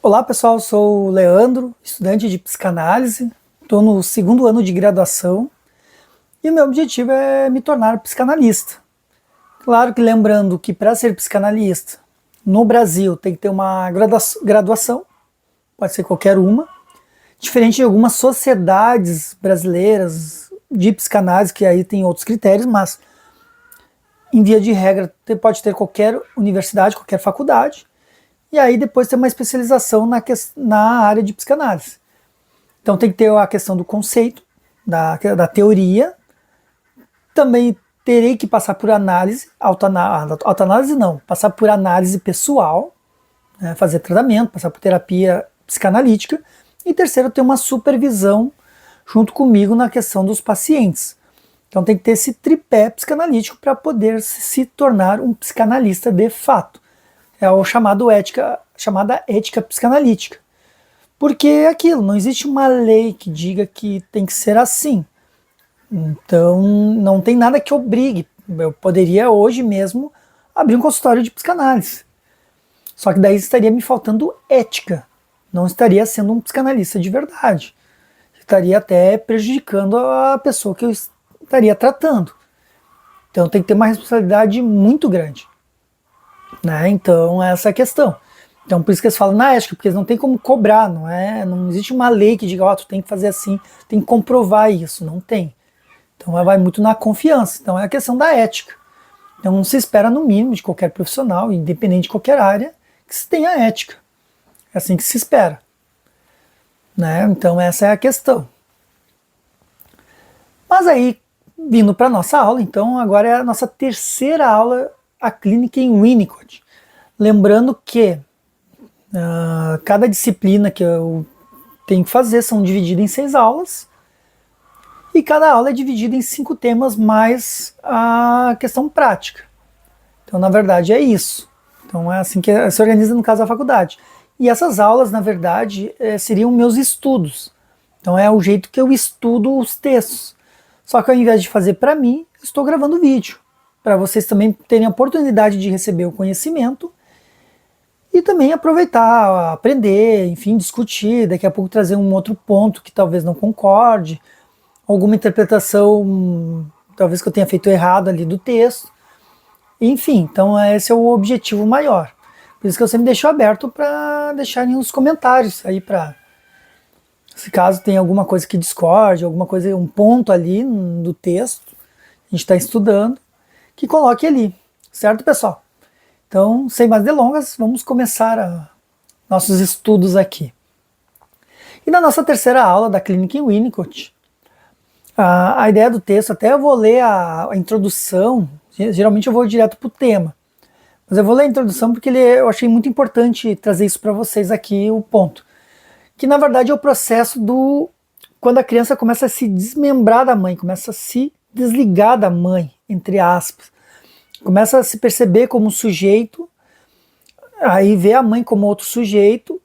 Olá pessoal, sou o Leandro, estudante de psicanálise, estou no segundo ano de graduação e o meu objetivo é me tornar psicanalista. Claro que lembrando que para ser psicanalista no Brasil tem que ter uma graduação, pode ser qualquer uma, diferente de algumas sociedades brasileiras de psicanálise que aí tem outros critérios, mas em via de regra pode ter qualquer universidade, qualquer faculdade. E aí depois tem uma especialização na área de psicanálise. Então tem que ter a questão do conceito, da teoria. Também terei que passar por análise, autoanálise não, passar por análise pessoal, né, fazer tratamento, passar por terapia psicanalítica. E terceiro, ter uma supervisão junto comigo na questão dos pacientes. Então tem que ter esse tripé psicanalítico para poder se tornar um psicanalista de fato. É o chamada ética psicanalítica. Porque é aquilo, não existe uma lei que diga que tem que ser assim. Então não tem nada que obrigue. Eu poderia hoje mesmo abrir um consultório de psicanálise. Só que daí estaria me faltando ética. Não estaria sendo um psicanalista de verdade. Estaria até prejudicando a pessoa que eu estaria tratando. Então tem que ter uma responsabilidade muito grande. Né? Então, essa é a questão. Então, por isso que eles falam na ética, porque eles não tem como cobrar, não existe uma lei que diga, ó, tu tem que fazer assim, tem que comprovar isso, não tem. Então, ela vai muito na confiança. Então, é a questão da ética. Então, não se espera no mínimo de qualquer profissional, independente de qualquer área, que se tenha ética. É assim que se espera. Né? Então, essa é a questão. Mas aí, vindo para a nossa aula, então, agora é a nossa terceira aula, a clínica em Winnicott. Lembrando que cada disciplina que eu tenho que fazer são divididas em 6 aulas e cada aula é dividida em 5 temas mais a questão prática. Então, na verdade, é isso. Então, é assim que se organiza no caso da faculdade. E essas aulas, na verdade, seriam meus estudos. Então, é o jeito que eu estudo os textos. Só que ao invés de fazer para mim, estou gravando vídeo, para vocês também terem a oportunidade de receber o conhecimento e também aproveitar, aprender, enfim, discutir, daqui a pouco trazer um outro ponto que talvez não concorde, alguma interpretação, talvez que eu tenha feito errado ali do texto. Enfim, então esse é o objetivo maior. Por isso que eu sempre deixo aberto para deixarem os comentários aí para, se caso tem alguma coisa que discorde, alguma coisa, um ponto ali do texto, a gente está estudando, que coloque ali, certo, pessoal? Então, sem mais delongas, vamos começar nossos estudos aqui. E na nossa terceira aula da clínica em Winnicott, a ideia do texto, até eu vou ler a introdução, geralmente eu vou direto para o tema, mas eu vou ler a introdução porque eu achei muito importante trazer isso para vocês aqui, o ponto. Que na verdade é o processo quando a criança começa a se desmembrar da mãe, começa a se desligar da mãe, entre aspas. Começa a se perceber como sujeito, aí vê a mãe como outro sujeito,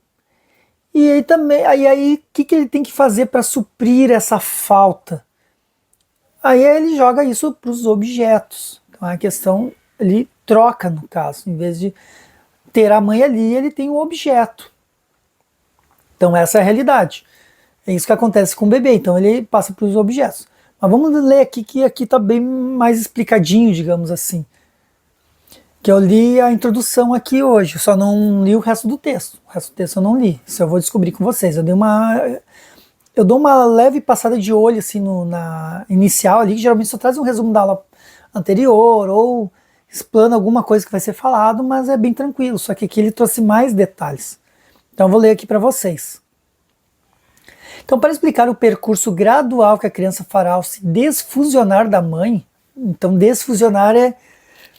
e aí também, aí o que ele tem que fazer para suprir essa falta? Aí ele joga isso para os objetos. Então a questão, ele troca no caso, em vez de ter a mãe ali, ele tem um objeto. Então essa é a realidade. É isso que acontece com o bebê, então ele passa para os objetos. Mas vamos ler aqui, que aqui está bem mais explicadinho, digamos assim. Que eu li a introdução aqui hoje, eu só não li o resto do texto. O resto do texto eu não li, isso eu vou descobrir com vocês. Eu dou uma leve passada de olho assim na inicial ali, que geralmente só traz um resumo da aula anterior, ou explana alguma coisa que vai ser falado, mas é bem tranquilo, só que aqui ele trouxe mais detalhes. Então eu vou ler aqui para vocês. Então, para explicar o percurso gradual que a criança fará ao se desfusionar da mãe, então desfusionar é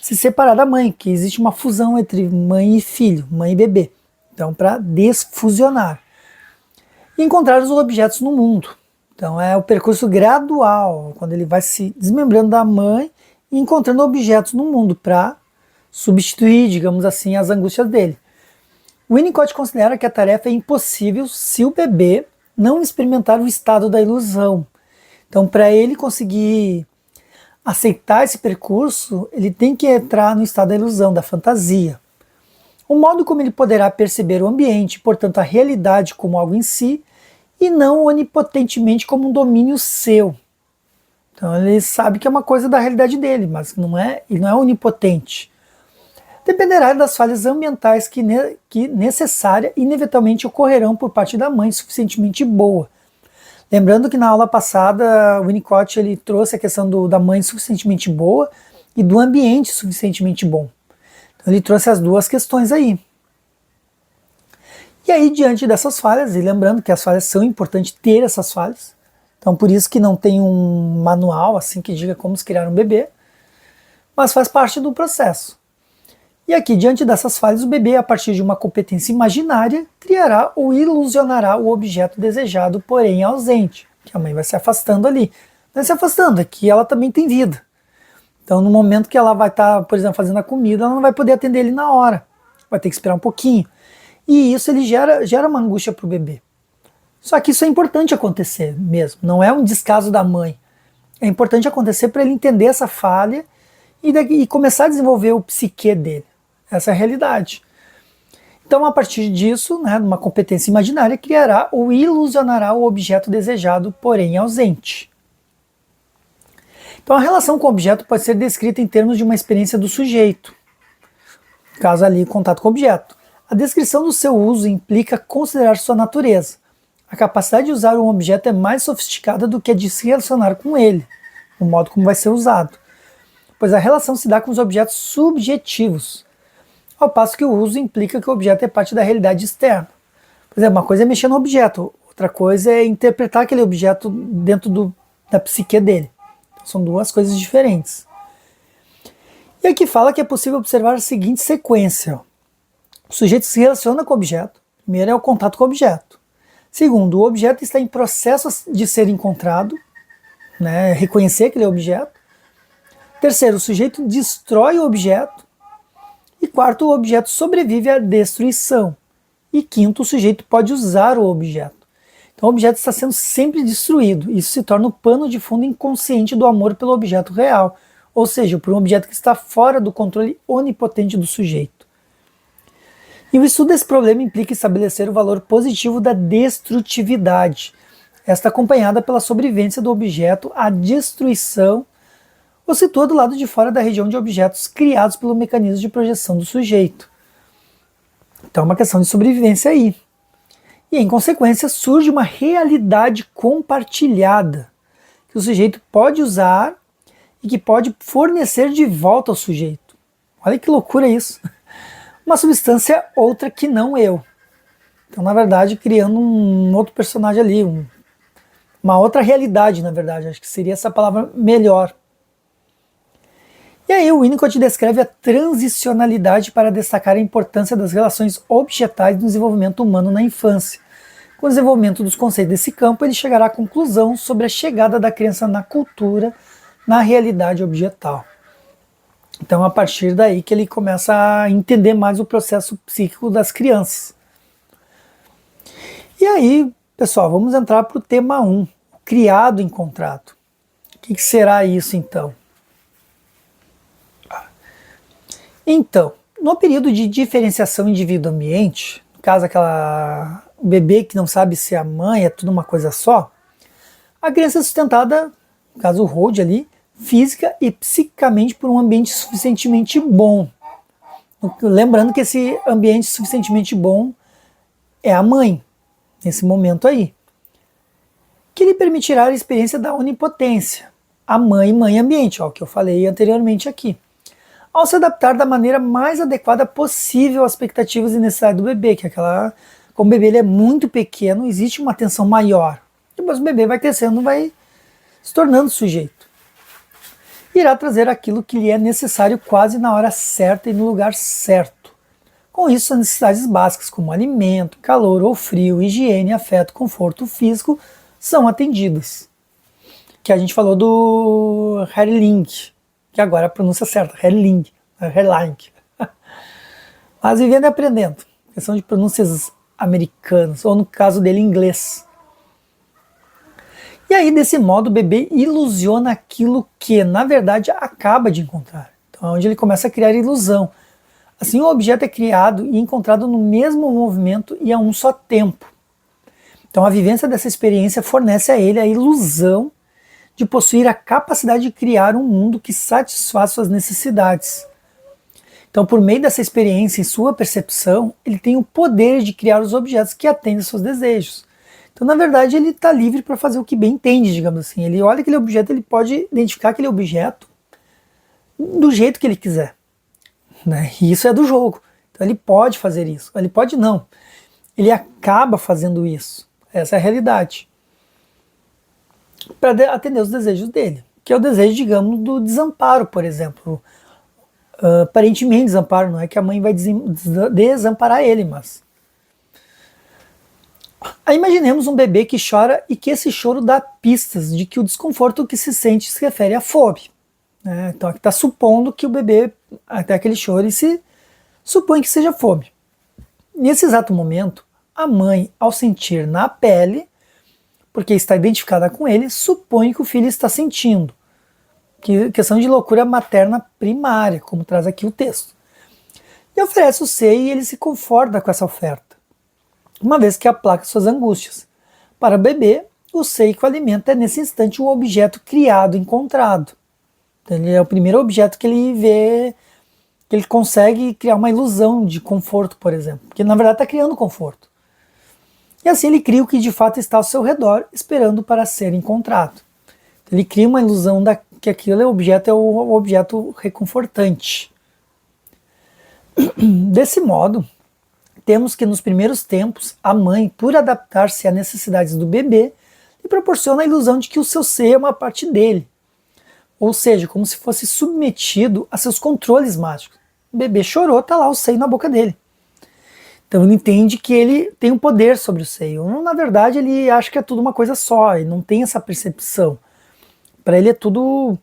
se separar da mãe, que existe uma fusão entre mãe e filho, mãe e bebê. Então, para desfusionar. E encontrar os objetos no mundo. Então, é o percurso gradual, quando ele vai se desmembrando da mãe e encontrando objetos no mundo para substituir, digamos assim, as angústias dele. Winnicott considera que a tarefa é impossível se o bebê não experimentar o estado da ilusão. Então, para ele conseguir aceitar esse percurso, ele tem que entrar no estado da ilusão, da fantasia. o modo como ele poderá perceber o ambiente, portanto a realidade como algo em si, e não onipotentemente como um domínio seu. Então ele sabe que é uma coisa da realidade dele, mas ele não é onipotente. Dependerá das falhas ambientais que necessária e inevitavelmente ocorrerão por parte da mãe suficientemente boa. Lembrando que na aula passada o Winnicott ele trouxe a questão da mãe suficientemente boa e do ambiente suficientemente bom. Então ele trouxe as duas questões aí. E aí, diante dessas falhas, e lembrando que as falhas são importantes ter essas falhas, então por isso que não tem um manual assim que diga como se criar um bebê, mas faz parte do processo. E aqui, diante dessas falhas, o bebê, a partir de uma competência imaginária, criará ou ilusionará o objeto desejado, porém ausente, que a mãe vai se afastando ali. Não é se afastando, é que ela também tem vida. Então, no momento que ela vai estar, por exemplo, fazendo a comida, ela não vai poder atender ele na hora. Vai ter que esperar um pouquinho. E isso ele gera uma angústia para o bebê. Só que isso é importante acontecer mesmo. Não é um descaso da mãe. É importante acontecer para ele entender essa falha e começar a desenvolver o psique dele. Essa é a realidade. Então, a partir disso, uma competência imaginária, criará ou ilusionará o objeto desejado, porém ausente. Então, a relação com o objeto pode ser descrita em termos de uma experiência do sujeito. Caso ali, contato com o objeto. A descrição do seu uso implica considerar sua natureza. A capacidade de usar um objeto é mais sofisticada do que a de se relacionar com ele, o modo como vai ser usado, pois a relação se dá com os objetos subjetivos, ao passo que o uso implica que o objeto é parte da realidade externa. Por exemplo, uma coisa é mexer no objeto, outra coisa é interpretar aquele objeto dentro da psique dele. Então, são duas coisas diferentes. E aqui fala que é possível observar a seguinte sequência. O sujeito se relaciona com o objeto. Primeiro é o contato com o objeto. Segundo, o objeto está em processo de ser encontrado, reconhecer aquele objeto. Terceiro, o sujeito destrói o objeto. E quarto, o objeto sobrevive à destruição. E quinto, o sujeito pode usar o objeto. Então o objeto está sendo sempre destruído. Isso se torna o pano de fundo inconsciente do amor pelo objeto real, ou seja, por um objeto que está fora do controle onipotente do sujeito. E o estudo desse problema implica estabelecer o valor positivo da destrutividade, esta acompanhada pela sobrevivência do objeto à destruição, ou situa do lado de fora da região de objetos criados pelo mecanismo de projeção do sujeito. Então é uma questão de sobrevivência aí. E em consequência surge uma realidade compartilhada, que o sujeito pode usar e que pode fornecer de volta ao sujeito. Olha que loucura isso. Uma substância outra que não eu. Então, na verdade, criando um outro personagem ali, uma outra realidade, na verdade. Acho que seria essa palavra melhor. E aí o Winnicott descreve a transicionalidade para destacar a importância das relações objetais no desenvolvimento humano na infância. Com o desenvolvimento dos conceitos desse campo, ele chegará à conclusão sobre a chegada da criança na cultura, na realidade objetal. Então, a partir daí que ele começa a entender mais o processo psíquico das crianças. E aí, pessoal, vamos entrar para o tema 1, o criado encontrado. O que será isso, então? Então, no período de diferenciação indivíduo-ambiente, no caso o bebê que não sabe se a mãe é tudo uma coisa só, a criança é sustentada, no caso o Rhodes ali, física e psiquicamente por um ambiente suficientemente bom. Lembrando que esse ambiente suficientemente bom é a mãe, nesse momento aí, que lhe permitirá a experiência da onipotência, a mãe ambiente, que eu falei anteriormente aqui, ao se adaptar da maneira mais adequada possível às expectativas e necessidades do bebê, que é como o bebê ele é muito pequeno, existe uma atenção maior. Depois o bebê vai crescendo, vai se tornando sujeito. Irá trazer aquilo que lhe é necessário quase na hora certa e no lugar certo. Com isso, as necessidades básicas como alimento, calor ou frio, higiene, afeto, conforto físico são atendidas. Que a gente falou do Herrling, que agora é a pronúncia certa, Herrling. Mas vivendo e aprendendo. Questão de pronúncias americanas, ou no caso dele, inglês. E aí, desse modo, o bebê ilusiona aquilo que, na verdade, acaba de encontrar. Então é onde ele começa a criar ilusão. Assim, o objeto é criado e encontrado no mesmo movimento e a um só tempo. Então, a vivência dessa experiência fornece a ele a ilusão de possuir a capacidade de criar um mundo que satisfaz suas necessidades. Então, por meio dessa experiência e sua percepção, ele tem o poder de criar os objetos que atendem aos seus desejos. Então, na verdade, ele está livre para fazer o que bem entende, digamos assim. Ele olha aquele objeto, ele pode identificar aquele objeto do jeito que ele quiser, né? E isso é do jogo. Então, ele pode fazer isso. Ele pode não. Ele acaba fazendo isso. Essa é a realidade. Para atender os desejos dele. Que é o desejo, digamos, do desamparo, por exemplo. Aparentemente desamparo, não é que a mãe vai desamparar ele, mas... Aí imaginemos um bebê que chora e que esse choro dá pistas de que o desconforto que se sente se refere à fome. Né? Então aqui está supondo que o bebê, até aquele choro, se supõe que seja fome. Nesse exato momento, a mãe, ao sentir na pele, porque está identificada com ele, supõe que o filho está sentindo. Questão de loucura materna primária, como traz aqui o texto. E oferece o seio e ele se conforta com essa oferta, uma vez que aplaca suas angústias. Para o bebê, o seio que o alimenta é nesse instante um objeto criado, encontrado. Então, ele é o primeiro objeto que ele vê, que ele consegue criar uma ilusão de conforto, por exemplo. Porque na verdade está criando conforto. E assim ele cria o que de fato está ao seu redor, esperando para ser encontrado. Então, ele cria uma ilusão que aquilo é o objeto reconfortante. Desse modo, temos que nos primeiros tempos, a mãe, por adaptar-se às necessidades do bebê, lhe proporciona a ilusão de que o seu ser é uma parte dele. Ou seja, como se fosse submetido a seus controles mágicos. O bebê chorou, está lá o seio na boca dele. Então ele entende que ele tem um poder sobre o seio. Na verdade, ele acha que é tudo uma coisa só, ele não tem essa percepção. Para ele é tudo...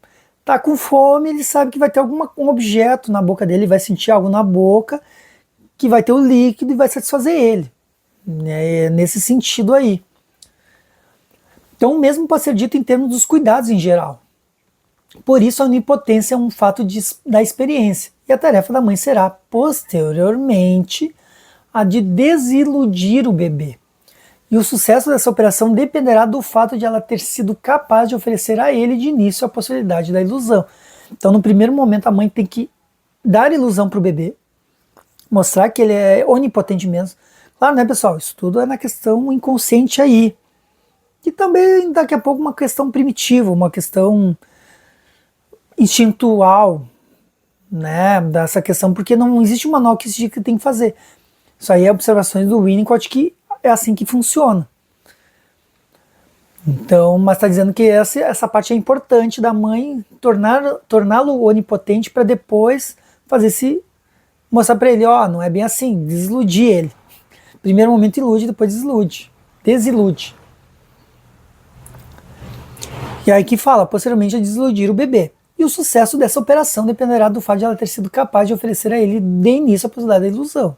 Tá com fome, ele sabe que vai ter um objeto na boca dele, vai sentir algo na boca, que vai ter o líquido e vai satisfazer ele. É nesse sentido aí. Então o mesmo pode ser dito em termos dos cuidados em geral. Por isso a onipotência é um fato da experiência. E a tarefa da mãe será, posteriormente, a de desiludir o bebê. E o sucesso dessa operação dependerá do fato de ela ter sido capaz de oferecer a ele de início a possibilidade da ilusão. Então no primeiro momento a mãe tem que dar ilusão para o bebê, mostrar que ele é onipotente mesmo. Claro, né, pessoal? Isso tudo é na questão inconsciente aí. E também, daqui a pouco, uma questão primitiva, uma questão instintual, né, dessa questão, porque não existe um manual que se diga que tem que fazer. Isso aí é observações do Winnicott, que é assim que funciona. Então, mas está dizendo que essa parte é importante da mãe, torná-lo onipotente para depois mostrar para ele, ó, não é bem assim, desiludir ele. Primeiro momento ilude, depois desilude. E aí que fala, posteriormente, a desiludir o bebê. E o sucesso dessa operação dependerá do fato de ela ter sido capaz de oferecer a ele de início a possibilidade da ilusão.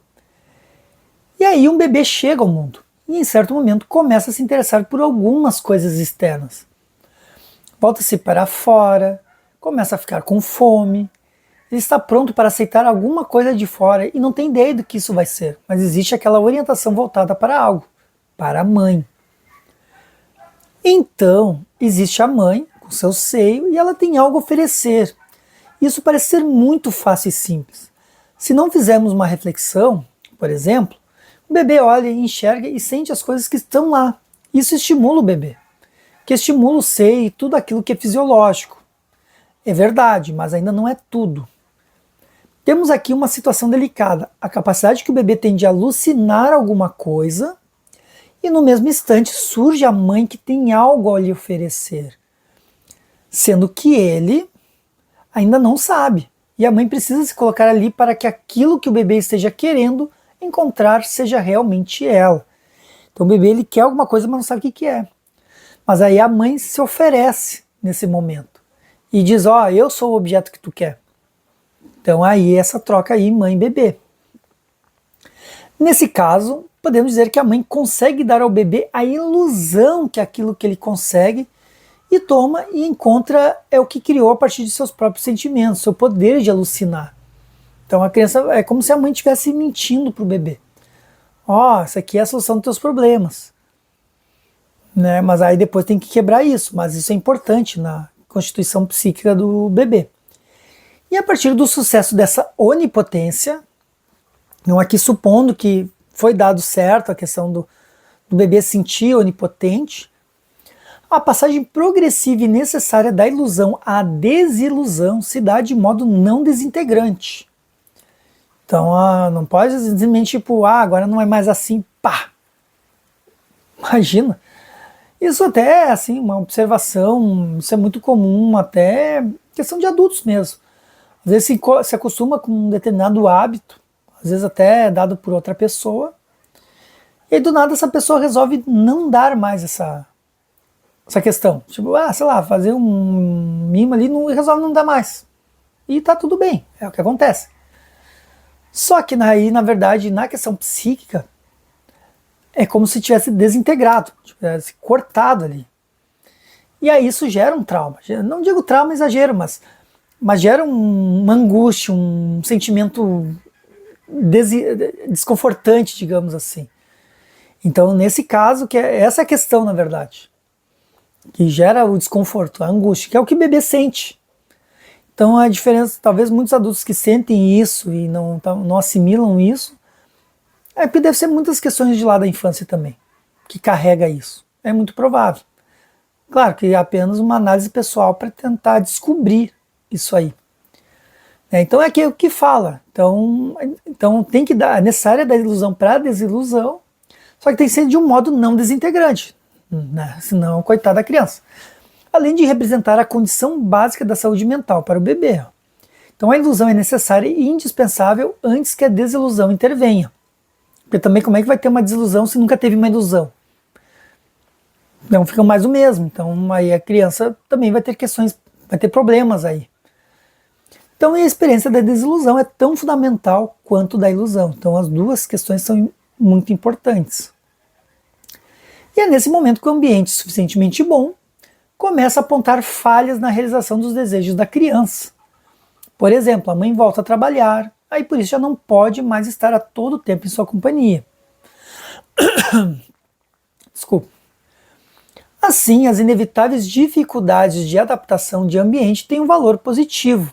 E aí um bebê chega ao mundo e em certo momento começa a se interessar por algumas coisas externas. Volta-se para fora, começa a ficar com fome, ele está pronto para aceitar alguma coisa de fora e não tem ideia do que isso vai ser, mas existe aquela orientação voltada para algo, para a mãe. Então, existe a mãe com seu seio e ela tem algo a oferecer. Isso parece ser muito fácil e simples. Se não fizermos uma reflexão, por exemplo, o bebê olha, enxerga e sente as coisas que estão lá. Isso estimula o bebê, que estimula o seio e tudo aquilo que é fisiológico. É verdade, mas ainda não é tudo. Temos aqui uma situação delicada, a capacidade que o bebê tem de alucinar alguma coisa e no mesmo instante surge a mãe que tem algo a lhe oferecer, sendo que ele ainda não sabe. E a mãe precisa se colocar ali para que aquilo que o bebê esteja querendo encontrar seja realmente ela. Então o bebê ele quer alguma coisa, mas não sabe o que é. Mas aí a mãe se oferece nesse momento e diz, ó, eu sou o objeto que tu quer. Então aí essa troca aí mãe-bebê. Nesse caso, podemos dizer que a mãe consegue dar ao bebê a ilusão que aquilo que ele consegue e toma e encontra é o que criou a partir de seus próprios sentimentos, seu poder de alucinar. Então a criança é como se a mãe estivesse mentindo para o bebê. Ó, essa aqui é a solução dos teus problemas. Né? Mas aí depois tem que quebrar isso, mas isso é importante na constituição psíquica do bebê. E a partir do sucesso dessa onipotência, não aqui supondo que foi dado certo a questão do bebê sentir onipotente, a passagem progressiva e necessária da ilusão à desilusão se dá de modo não desintegrante. Então não pode simplesmente tipo, agora não é mais assim, pá! Imagina! Isso até é assim, uma observação, isso é muito comum, até questão de adultos mesmo. Às vezes se acostuma com um determinado hábito, às vezes até é dado por outra pessoa, e aí do nada essa pessoa resolve não dar mais essa questão. Tipo, sei lá, fazer um mimo ali resolve não dar mais. E tá tudo bem, é o que acontece. Só que aí, na verdade, na questão psíquica, é como se tivesse desintegrado, tivesse cortado ali. E aí isso gera um trauma. Não digo trauma, exagero, mas gera uma angústia, um sentimento desconfortante, digamos assim. Então, nesse caso, que é essa a questão, na verdade, que gera o desconforto, a angústia, que é o que o bebê sente. Então, a diferença, talvez muitos adultos que sentem isso e não assimilam isso, é porque deve ser muitas questões de lá da infância também, que carrega isso. É muito provável. Claro que é apenas uma análise pessoal para tentar descobrir isso aí. Então é aqui o que fala. Então tem que dar, é necessária da ilusão para a desilusão, só que tem que ser de um modo não desintegrante, né? Senão, coitada da criança. Além de representar a condição básica da saúde mental para o bebê. Então a ilusão é necessária e indispensável antes que a desilusão intervenha. Porque também como é que vai ter uma desilusão se nunca teve uma ilusão? Então fica mais o mesmo. Então aí a criança também vai ter questões, vai ter problemas aí. Então a experiência da desilusão é tão fundamental quanto da ilusão. Então as duas questões são muito importantes. E é nesse momento que o ambiente suficientemente bom começa a apontar falhas na realização dos desejos da criança. Por exemplo, a mãe volta a trabalhar, aí por isso já não pode mais estar a todo tempo em sua companhia. Desculpa. Assim, as inevitáveis dificuldades de adaptação de ambiente têm um valor positivo,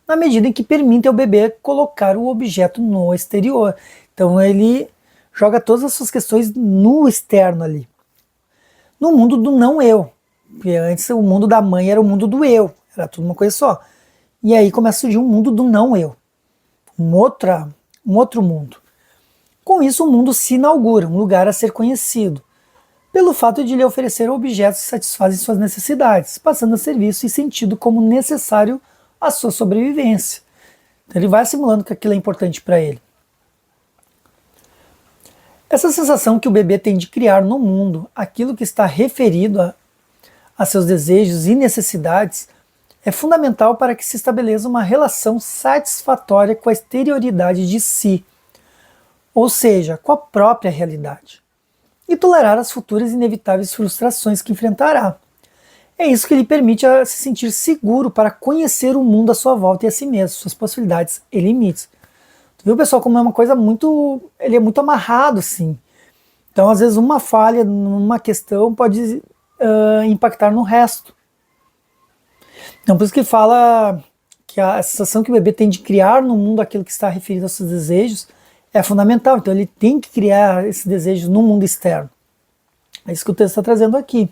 na medida em que permitem ao bebê colocar o objeto no exterior. Então ele joga todas as suas questões no externo ali. No mundo do não eu. Porque antes o mundo da mãe era o mundo do eu, era tudo uma coisa só. E aí começa a surgir um mundo do não eu, um outro mundo. Com isso o mundo se inaugura, um lugar a ser conhecido, pelo fato de lhe oferecer objetos que satisfazem suas necessidades, passando a ser visto e sentido como necessário à sua sobrevivência. Então ele vai assimilando que aquilo é importante para ele. Essa sensação que o bebê tem de criar no mundo aquilo que está referido a seus desejos e necessidades é fundamental para que se estabeleça uma relação satisfatória com a exterioridade de si, ou seja, com a própria realidade, e tolerar as futuras inevitáveis frustrações que enfrentará. É isso que lhe permite se sentir seguro para conhecer o mundo à sua volta e a si mesmo, suas possibilidades e limites. Tu viu, pessoal, como é uma coisa muito... ele é muito amarrado, assim. Então, às vezes, uma falha numa questão pode impactar no resto. Então, por isso que fala que a sensação que o bebê tem de criar no mundo aquilo que está referido aos seus desejos é fundamental. Então, ele tem que criar esses desejos no mundo externo. É isso que o texto está trazendo aqui.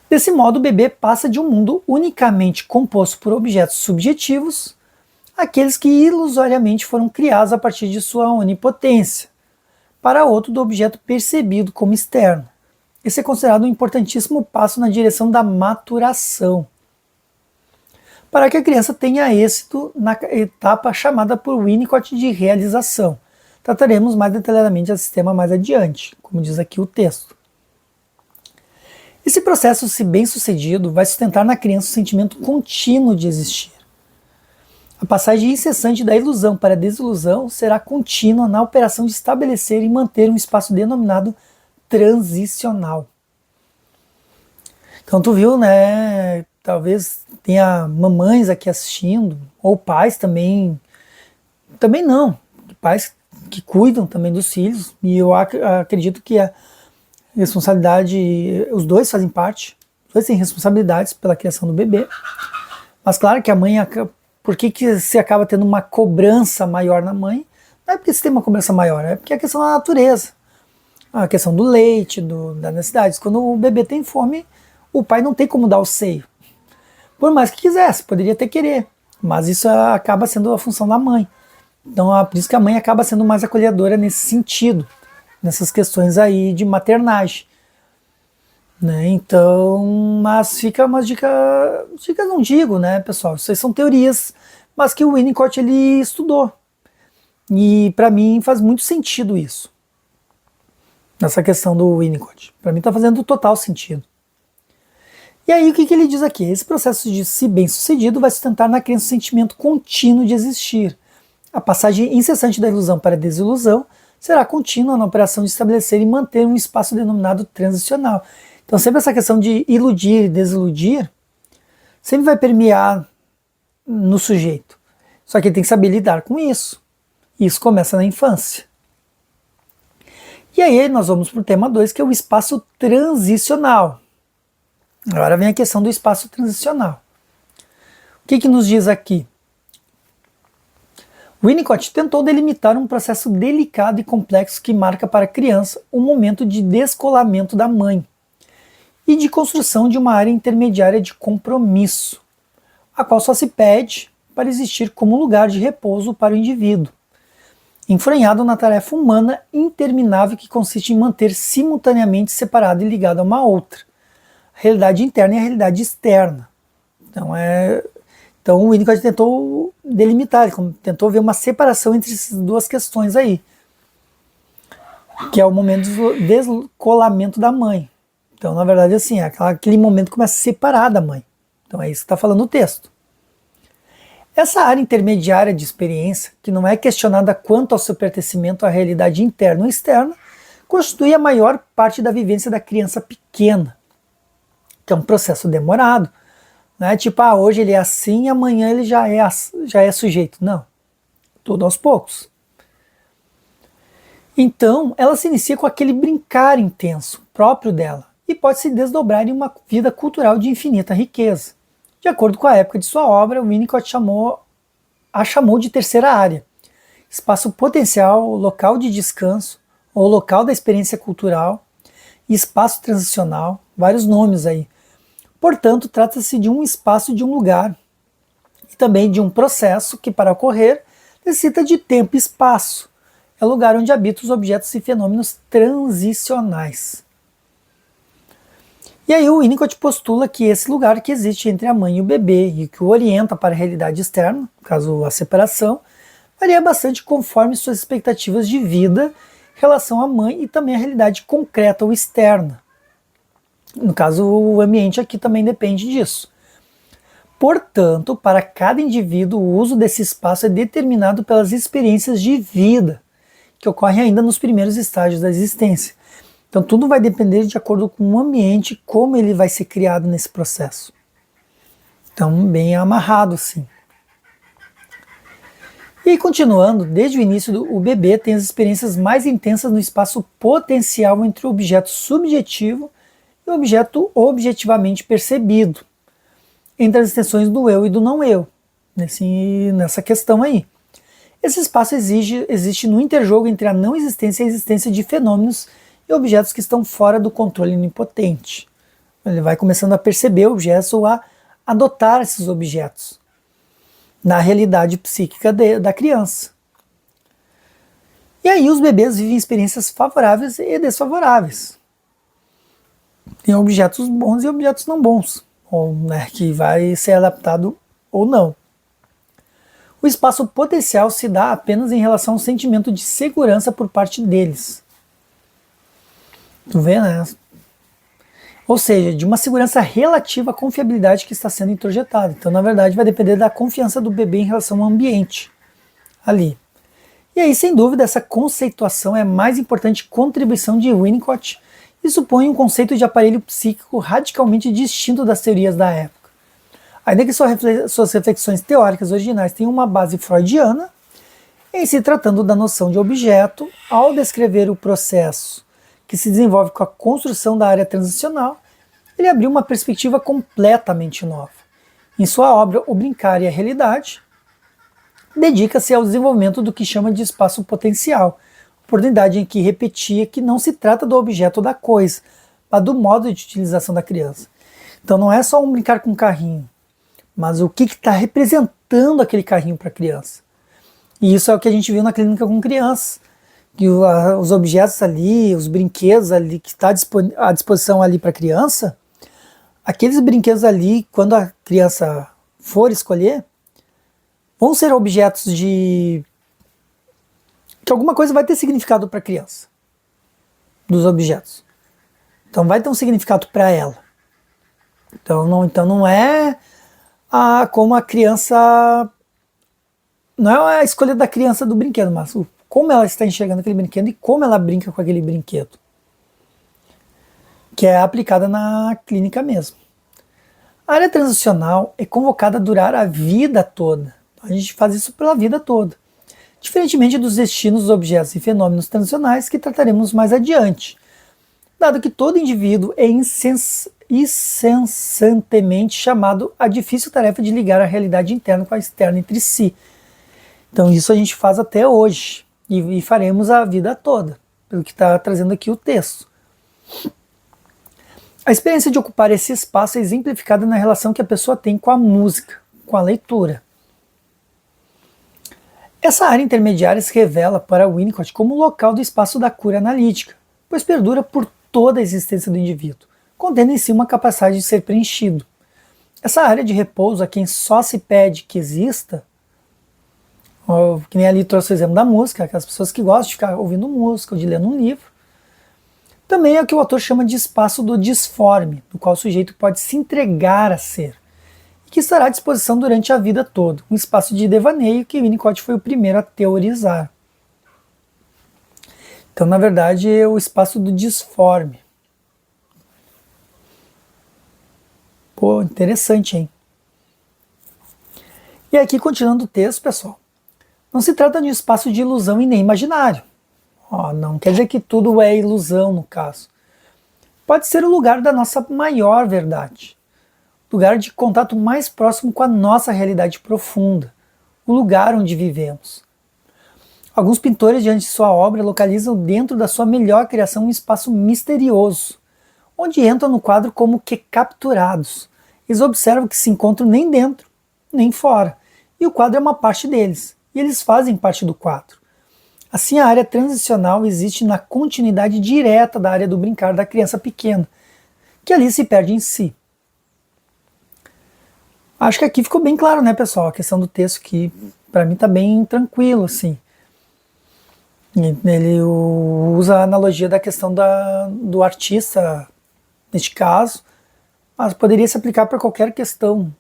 Desse modo, o bebê passa de um mundo unicamente composto por objetos subjetivos àqueles que ilusoriamente foram criados a partir de sua onipotência, para outro do objeto percebido como externo. Esse é considerado um importantíssimo passo na direção da maturação, para que a criança tenha êxito na etapa chamada por Winnicott de realização. Trataremos mais detalhadamente esse tema mais adiante, como diz aqui o texto. Esse processo, se bem sucedido, vai sustentar na criança o sentimento contínuo de existir. A passagem incessante da ilusão para a desilusão será contínua na operação de estabelecer e manter um espaço denominado transicional. Então tu viu, né? talvez tenha mamães aqui assistindo, ou pais também, também não, pais que cuidam também dos filhos, e eu acredito que a responsabilidade, os dois fazem parte, os dois têm responsabilidades pela criação do bebê, mas claro que a mãe, por que se acaba tendo uma cobrança maior na mãe? Não é porque se tem uma cobrança maior, é porque é a questão da natureza, a questão do leite, das necessidades. Quando o bebê tem fome, o pai não tem como dar o seio, por mais que quisesse, poderia até querer, mas isso acaba sendo a função da mãe. Então, por isso que a mãe acaba sendo mais acolhedora nesse sentido, nessas questões aí de maternagem. Né? Então, mas fica umas dicas não digo, né, pessoal? Isso aí são teorias, mas que o Winnicott ele estudou. E para mim faz muito sentido isso. Nessa questão do Winnicott. Para mim está fazendo total sentido. E aí o que ele diz aqui? Esse processo de se bem sucedido vai sustentar na crença o sentimento contínuo de existir. A passagem incessante da ilusão para a desilusão será contínua na operação de estabelecer e manter um espaço denominado transicional. Então sempre essa questão de iludir e desiludir sempre vai permear no sujeito. Só que ele tem que saber lidar com isso. Isso começa na infância. E aí nós vamos para o tema 2, que é o espaço transicional. Agora vem a questão do espaço transicional. O que nos diz aqui? Winnicott tentou delimitar um processo delicado e complexo que marca para a criança o momento de descolamento da mãe e de construção de uma área intermediária de compromisso, a qual só se pede para existir como lugar de repouso para o indivíduo, enfranhado na tarefa humana interminável que consiste em manter simultaneamente separado e ligado a uma outra, a realidade interna e a realidade externa. Então o Winnicott tentou delimitar, tentou ver uma separação entre essas duas questões aí, que é o momento do descolamento da mãe. Então, na verdade, assim, é aquele momento que começa a separar da mãe. Então é isso que está falando o texto. Essa área intermediária de experiência, que não é questionada quanto ao seu pertencimento à realidade interna ou externa, constitui a maior parte da vivência da criança pequena, que é um processo demorado. Não é tipo, hoje ele é assim, amanhã ele já é sujeito. Não, tudo aos poucos. Então, ela se inicia com aquele brincar intenso, próprio dela, e pode se desdobrar em uma vida cultural de infinita riqueza. De acordo com a época de sua obra, Winnicott a chamou de terceira área, espaço potencial, local de descanso, ou local da experiência cultural, e espaço transicional, vários nomes aí. Portanto, trata-se de um espaço de um lugar, e também de um processo que, para ocorrer, necessita de tempo e espaço. É o lugar onde habitam os objetos e fenômenos transicionais. E aí o Winnicott postula que esse lugar que existe entre a mãe e o bebê e que o orienta para a realidade externa, no caso a separação, varia bastante conforme suas expectativas de vida em relação à mãe e também a realidade concreta ou externa. No caso, o ambiente aqui também depende disso. Portanto, para cada indivíduo, o uso desse espaço é determinado pelas experiências de vida que ocorrem ainda nos primeiros estágios da existência. Então tudo vai depender de acordo com o ambiente, como ele vai ser criado nesse processo. Então bem amarrado assim. E continuando, desde o início o bebê tem as experiências mais intensas no espaço potencial entre o objeto subjetivo e o objeto objetivamente percebido, entre as extensões do eu e do não eu, nessa questão aí. Esse espaço existe no interjogo entre a não existência e a existência de fenômenos e objetos que estão fora do controle onipotente. Ele vai começando a perceber objetos ou a adotar esses objetos na realidade psíquica da criança. E aí os bebês vivem experiências favoráveis e desfavoráveis. Tem objetos bons e objetos não bons, ou, que vai ser adaptado ou não. O espaço potencial se dá apenas em relação ao sentimento de segurança por parte deles. Tu vê, né? Ou seja, de uma segurança relativa à confiabilidade que está sendo introjetada. Então, na verdade, vai depender da confiança do bebê em relação ao ambiente ali. E aí, sem dúvida, essa conceituação é a mais importante contribuição de Winnicott e supõe um conceito de aparelho psíquico radicalmente distinto das teorias da época. Ainda que suas reflexões teóricas originais tenham uma base freudiana, em se tratando da noção de objeto, ao descrever o processo que se desenvolve com a construção da área transicional, ele abriu uma perspectiva completamente nova. Em sua obra O Brincar e a Realidade, dedica-se ao desenvolvimento do que chama de espaço potencial, oportunidade em que repetia que não se trata do objeto ou da coisa, mas do modo de utilização da criança. Então não é só um brincar com um carrinho, mas o que está representando aquele carrinho para a criança. E isso é o que a gente viu na clínica com crianças, que os objetos ali, os brinquedos ali que está à disposição ali para a criança, aqueles brinquedos ali, quando a criança for escolher, vão ser objetos que alguma coisa vai ter significado para a criança, dos objetos. Então vai ter um significado para ela. Então não é como a criança, não é a escolha da criança do brinquedo, mas como ela está enxergando aquele brinquedo e como ela brinca com aquele brinquedo, que é aplicada na clínica mesmo. A área transicional é convocada a durar a vida toda. A gente faz isso pela vida toda. Diferentemente dos destinos dos objetos e fenômenos transicionais que trataremos mais adiante, dado que todo indivíduo é incessantemente chamado à difícil tarefa de ligar a realidade interna com a externa entre si. Então isso a gente faz até hoje e faremos a vida toda, pelo que está trazendo aqui o texto. A experiência de ocupar esse espaço é exemplificada na relação que a pessoa tem com a música, com a leitura. Essa área intermediária se revela para Winnicott como o local do espaço da cura analítica, pois perdura por toda a existência do indivíduo, contendo em si uma capacidade de ser preenchido. Essa área de repouso a quem só se pede que exista, que nem ali trouxe o exemplo da música, aquelas pessoas que gostam de ficar ouvindo música ou de ler um livro, também é o que o autor chama de espaço do disforme, no qual o sujeito pode se entregar a ser, e que estará à disposição durante a vida toda, um espaço de devaneio que Winnicott foi o primeiro a teorizar. Então, na verdade, é o espaço do disforme. Pô, interessante, hein? E aqui, continuando o texto, pessoal, não se trata de um espaço de ilusão e nem imaginário. Não quer dizer que tudo é ilusão, no caso. Pode ser o lugar da nossa maior verdade, lugar de contato mais próximo com a nossa realidade profunda, o lugar onde vivemos. Alguns pintores, diante de sua obra, localizam dentro da sua melhor criação um espaço misterioso, onde entram no quadro como que capturados. Eles observam que se encontram nem dentro, nem fora, e o quadro é uma parte deles, e eles fazem parte do quadro. Assim, a área transicional existe na continuidade direta da área do brincar da criança pequena, que ali se perde em si. Acho que aqui ficou bem claro, né, pessoal? A questão do texto que, para mim, está bem tranquilo, assim. Ele usa a analogia da questão do artista, neste caso, mas poderia se aplicar para qualquer questão.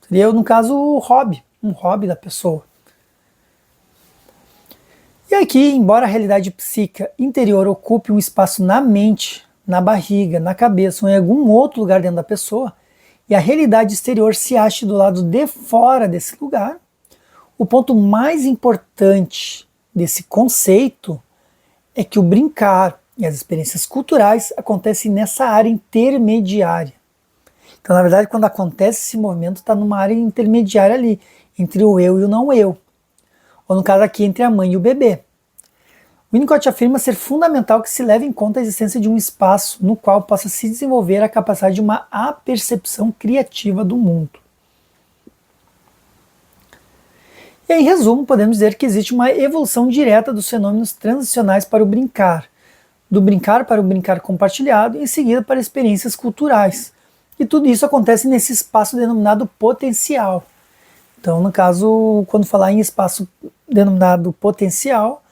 Seria, no caso, o hobby, um hobby da pessoa. E aqui, embora a realidade psíquica interior ocupe um espaço na mente, na barriga, na cabeça ou em algum outro lugar dentro da pessoa, e a realidade exterior se ache do lado de fora desse lugar, o ponto mais importante desse conceito é que o brincar e as experiências culturais acontecem nessa área intermediária. Então, na verdade, quando acontece esse movimento, está numa área intermediária ali, entre o eu e o não eu. Ou no caso aqui, entre a mãe e o bebê. Winnicott afirma ser fundamental que se leve em conta a existência de um espaço no qual possa se desenvolver a capacidade de uma apercepção criativa do mundo. E em resumo, podemos dizer que existe uma evolução direta dos fenômenos transicionais para o brincar, do brincar para o brincar compartilhado e em seguida para experiências culturais. E tudo isso acontece nesse espaço denominado potencial. Então, no caso, quando falar em espaço denominado potencial,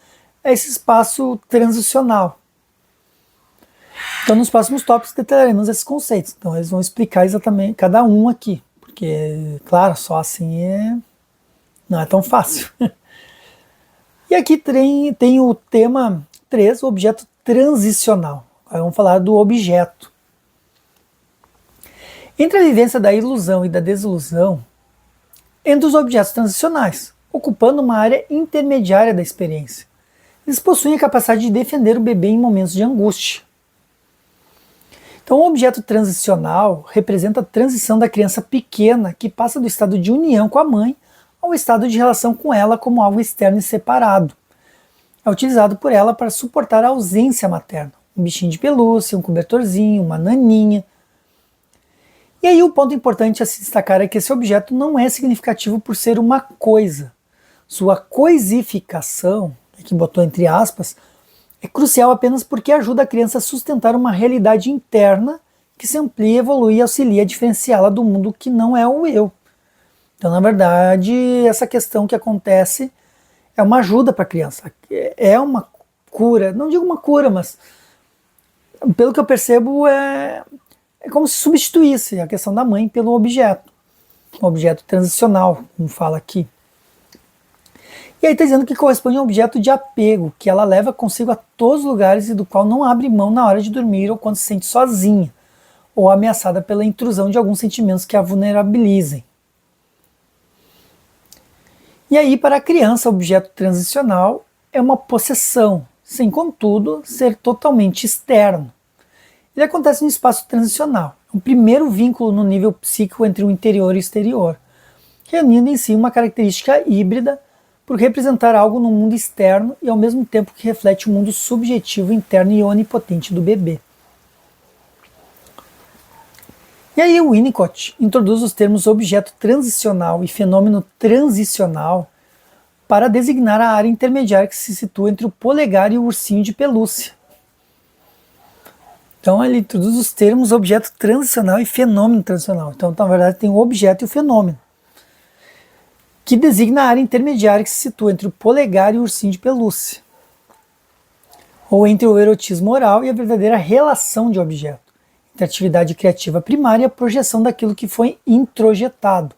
é esse espaço transicional. Então, nos próximos tópicos detalharemos esses conceitos. Então, eles vão explicar exatamente cada um aqui, porque, claro, só assim não é tão fácil. E aqui tem o tema 3, o objeto transicional. Agora vamos falar do objeto. Entre a vivência da ilusão e da desilusão, entre os objetos transicionais, ocupando uma área intermediária da experiência. Eles possuem a capacidade de defender o bebê em momentos de angústia. Então, o objeto transicional representa a transição da criança pequena que passa do estado de união com a mãe ao estado de relação com ela como algo externo e separado. É utilizado por ela para suportar a ausência materna. Um bichinho de pelúcia, um cobertorzinho, uma naninha. E aí o ponto importante a se destacar é que esse objeto não é significativo por ser uma coisa. Sua coisificação, que botou entre aspas, é crucial apenas porque ajuda a criança a sustentar uma realidade interna que se amplia, evolui e auxilia a diferenciá-la do mundo que não é o eu. Então, na verdade, essa questão que acontece é uma ajuda para a criança. É uma cura, não digo uma cura, mas pelo que eu percebo é como se substituísse a questão da mãe pelo objeto. Um objeto transicional, como fala aqui. E aí está dizendo que corresponde a um objeto de apego, que ela leva consigo a todos os lugares e do qual não abre mão na hora de dormir ou quando se sente sozinha, ou ameaçada pela intrusão de alguns sentimentos que a vulnerabilizem. E aí, para a criança, o objeto transicional é uma possessão, sem, contudo, ser totalmente externo. Ele acontece no espaço transicional, um primeiro vínculo no nível psíquico entre o interior e o exterior, reunindo em si uma característica híbrida por representar algo no mundo externo e ao mesmo tempo que reflete o mundo subjetivo interno e onipotente do bebê. E aí o Winnicott introduz os termos objeto transicional e fenômeno transicional para designar a área intermediária que se situa entre o polegar e o ursinho de pelúcia. Então ele introduz os termos objeto transicional e fenômeno transicional. Então, na verdade, tem o objeto e o fenômeno, que designa a área intermediária que se situa entre o polegar e o ursinho de pelúcia, ou entre o erotismo oral e a verdadeira relação de objeto, entre a atividade criativa primária e a projeção daquilo que foi introjetado,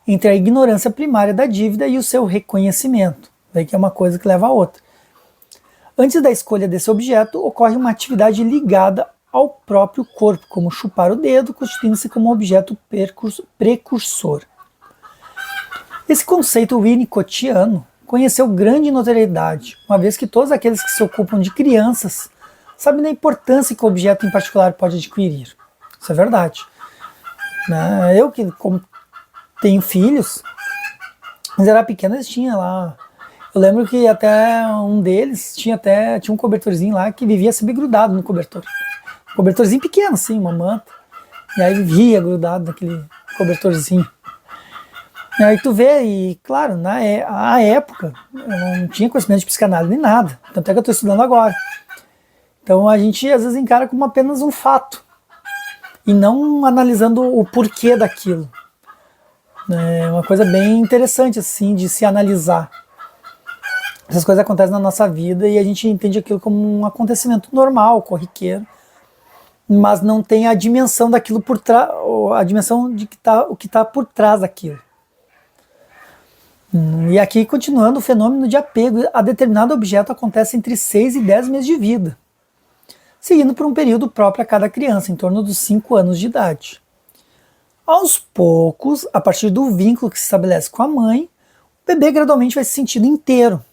entre a ignorância primária da dívida e o seu reconhecimento, daí que é uma coisa que leva a outra. Antes da escolha desse objeto, ocorre uma atividade ligada ao próprio corpo, como chupar o dedo, constituindo-se como um objeto precursor. Esse conceito winnicottiano conheceu grande notoriedade, uma vez que todos aqueles que se ocupam de crianças sabem da importância que o objeto em particular pode adquirir. Isso é verdade. Eu que tenho filhos, mas era pequeno, eles tinham lá. Eu lembro que até um deles tinha um cobertorzinho lá que vivia sempre grudado no cobertor. Um cobertorzinho pequeno, assim, uma manta. E aí vivia grudado naquele cobertorzinho. E aí tu vê, e claro, na época eu não tinha conhecimento de psicanálise nem nada, tanto é que eu estou estudando agora. Então a gente às vezes encara como apenas um fato, e não analisando o porquê daquilo. É uma coisa bem interessante assim de se analisar. Essas coisas acontecem na nossa vida e a gente entende aquilo como um acontecimento normal, corriqueiro, mas não tem a dimensão daquilo por trás, a dimensão de o que está por trás daquilo. E aqui, continuando, o fenômeno de apego a determinado objeto acontece entre 6 e 10 meses de vida, seguindo por um período próprio a cada criança, em torno dos 5 anos de idade. Aos poucos, a partir do vínculo que se estabelece com a mãe, o bebê gradualmente vai se sentindo inteiro,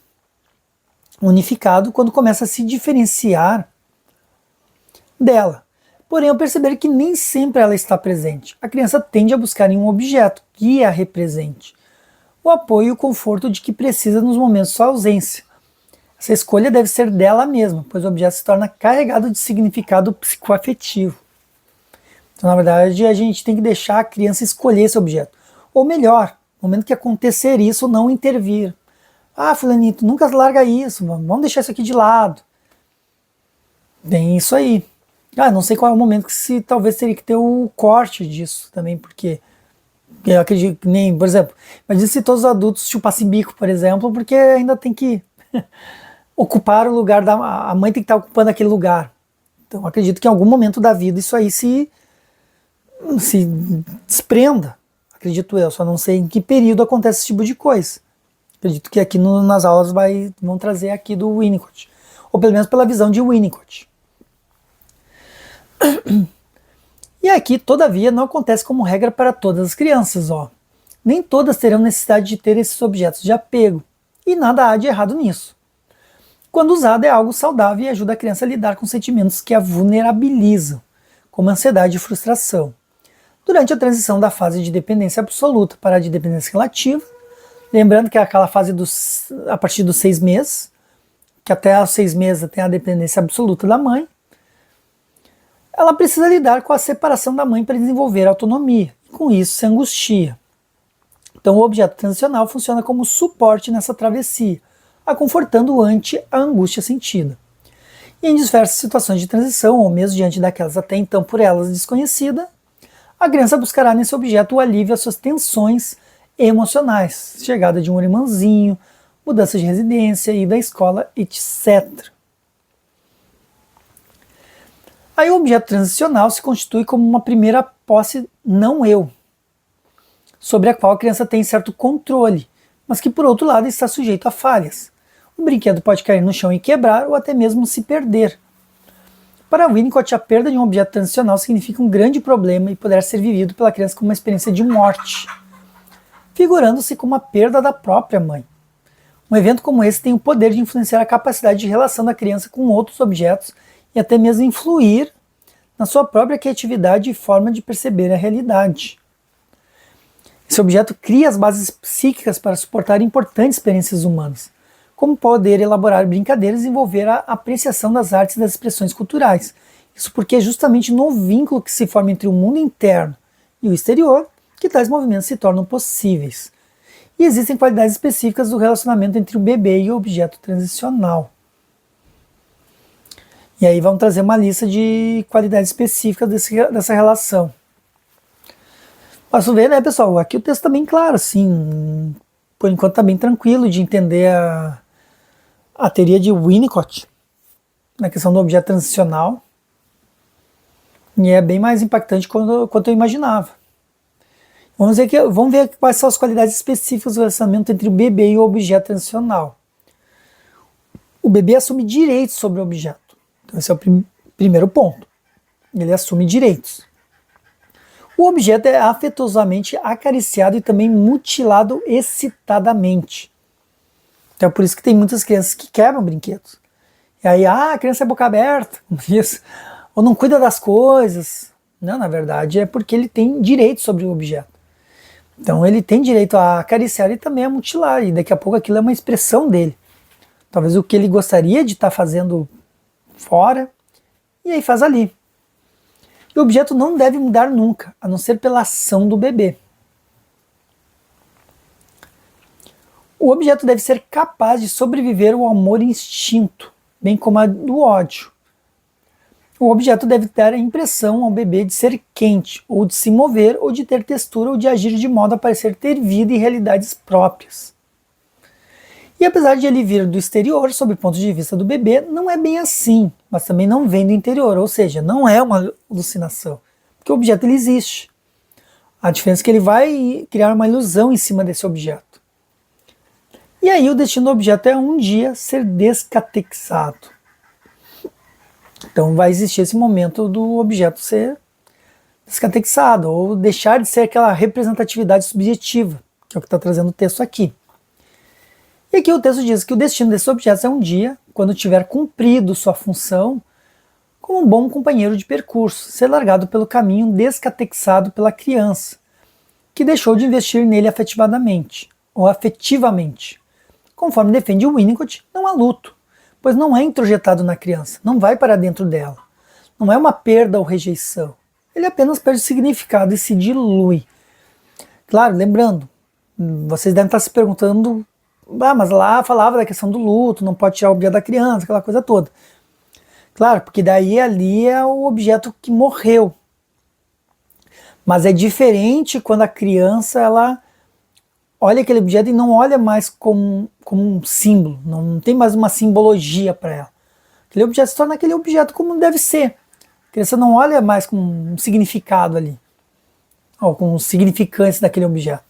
unificado, quando começa a se diferenciar dela. Porém, ao perceber que nem sempre ela está presente, a criança tende a buscar em um objeto que a represente o apoio e o conforto de que precisa nos momentos de sua ausência. Essa escolha deve ser dela mesma, pois o objeto se torna carregado de significado psicoafetivo. Então, na verdade, a gente tem que deixar a criança escolher esse objeto. Ou melhor, no momento que acontecer isso, não intervir. Ah, fulanito, nunca larga isso, vamos deixar isso aqui de lado. Tem isso aí. Não sei qual é o momento que talvez teria que ter o corte disso também, porque eu acredito que nem, por exemplo, imagina se todos os adultos chupassem bico, por exemplo, porque ainda tem que ocupar o lugar a mãe tem que estar ocupando aquele lugar. Então acredito que em algum momento da vida isso aí se desprenda, acredito eu, só não sei em que período acontece esse tipo de coisa. Acredito que aqui nas aulas vão trazer aqui do Winnicott, ou pelo menos pela visão de Winnicott. E aqui, todavia, não acontece como regra para todas as crianças, ó. Nem todas terão necessidade de ter esses objetos de apego, e nada há de errado nisso. Quando usado, é algo saudável e ajuda a criança a lidar com sentimentos que a vulnerabilizam, como ansiedade e frustração. Durante a transição da fase de dependência absoluta para a de dependência relativa, lembrando que é aquela fase a partir dos 6 meses, que até aos 6 meses tem a dependência absoluta da mãe, ela precisa lidar com a separação da mãe para desenvolver a autonomia, e com isso se angustia. Então o objeto transicional funciona como suporte nessa travessia, a confortando ante a angústia sentida. E em diversas situações de transição, ou mesmo diante daquelas até então por elas desconhecidas, a criança buscará nesse objeto o alívio às suas tensões emocionais, chegada de um irmãozinho, mudança de residência, ida da escola, etc. Aí o objeto transicional se constitui como uma primeira posse não eu, sobre a qual a criança tem certo controle, mas que por outro lado está sujeito a falhas. O brinquedo pode cair no chão e quebrar, ou até mesmo se perder. Para Winnicott, a perda de um objeto transicional significa um grande problema e poderá ser vivido pela criança como uma experiência de morte, figurando-se como a perda da própria mãe. Um evento como esse tem o poder de influenciar a capacidade de relação da criança com outros objetos e até mesmo influir na sua própria criatividade e forma de perceber a realidade. Esse objeto cria as bases psíquicas para suportar importantes experiências humanas, como poder elaborar brincadeiras e desenvolver a apreciação das artes e das expressões culturais. Isso porque é justamente no vínculo que se forma entre o mundo interno e o exterior que tais movimentos se tornam possíveis. E existem qualidades específicas do relacionamento entre o bebê e o objeto transicional. E aí vamos trazer uma lista de qualidades específicas dessa relação. Posso ver, né, pessoal? Aqui o texto está bem claro, assim, por enquanto está bem tranquilo de entender a teoria de Winnicott na questão do objeto transicional. E é bem mais impactante quanto eu imaginava. Vamos ver quais são as qualidades específicas do relacionamento entre o bebê e o objeto transicional. O bebê assume direitos sobre o objeto. Então esse é o primeiro ponto. Ele assume direitos. O objeto é afetuosamente acariciado e também mutilado excitadamente. Então é por isso que tem muitas crianças que quebram brinquedos. E aí, a criança é boca aberta, isso. Ou não cuida das coisas. Não, na verdade é porque ele tem direito sobre o objeto. Então ele tem direito a acariciar e também a mutilar. E daqui a pouco aquilo é uma expressão dele. Talvez o que ele gostaria de estar fazendo fora, e aí faz ali. E o objeto não deve mudar nunca, a não ser pela ação do bebê. O objeto deve ser capaz de sobreviver ao amor e instinto, bem como a do ódio. O objeto deve dar a impressão ao bebê de ser quente, ou de se mover, ou de ter textura, ou de agir de modo a parecer ter vida e realidades próprias. E apesar de ele vir do exterior, sob o ponto de vista do bebê, não é bem assim, mas também não vem do interior, ou seja, não é uma alucinação, porque o objeto ele existe. A diferença é que ele vai criar uma ilusão em cima desse objeto. E aí o destino do objeto é um dia ser descatexado. Então vai existir esse momento do objeto ser descatexado, ou deixar de ser aquela representatividade subjetiva, que é o que está trazendo o texto aqui. E aqui o texto diz que o destino desses objetos é um dia, quando tiver cumprido sua função, como um bom companheiro de percurso, ser largado pelo caminho descatexado pela criança, que deixou de investir nele afetivamente, ou afetivamente. Conforme defende o Winnicott, não há luto, pois não é introjetado na criança, não vai para dentro dela. Não é uma perda ou rejeição. Ele apenas perde significado e se dilui. Claro, lembrando, vocês devem estar se perguntando, mas lá falava da questão do luto, não pode tirar o objeto da criança, aquela coisa toda. Claro, porque daí ali é o objeto que morreu. Mas é diferente quando a criança ela olha aquele objeto e não olha mais como um símbolo, não tem mais uma simbologia para ela. Aquele objeto se torna aquele objeto como deve ser. A criança não olha mais com um significado ali, ou com significância daquele objeto.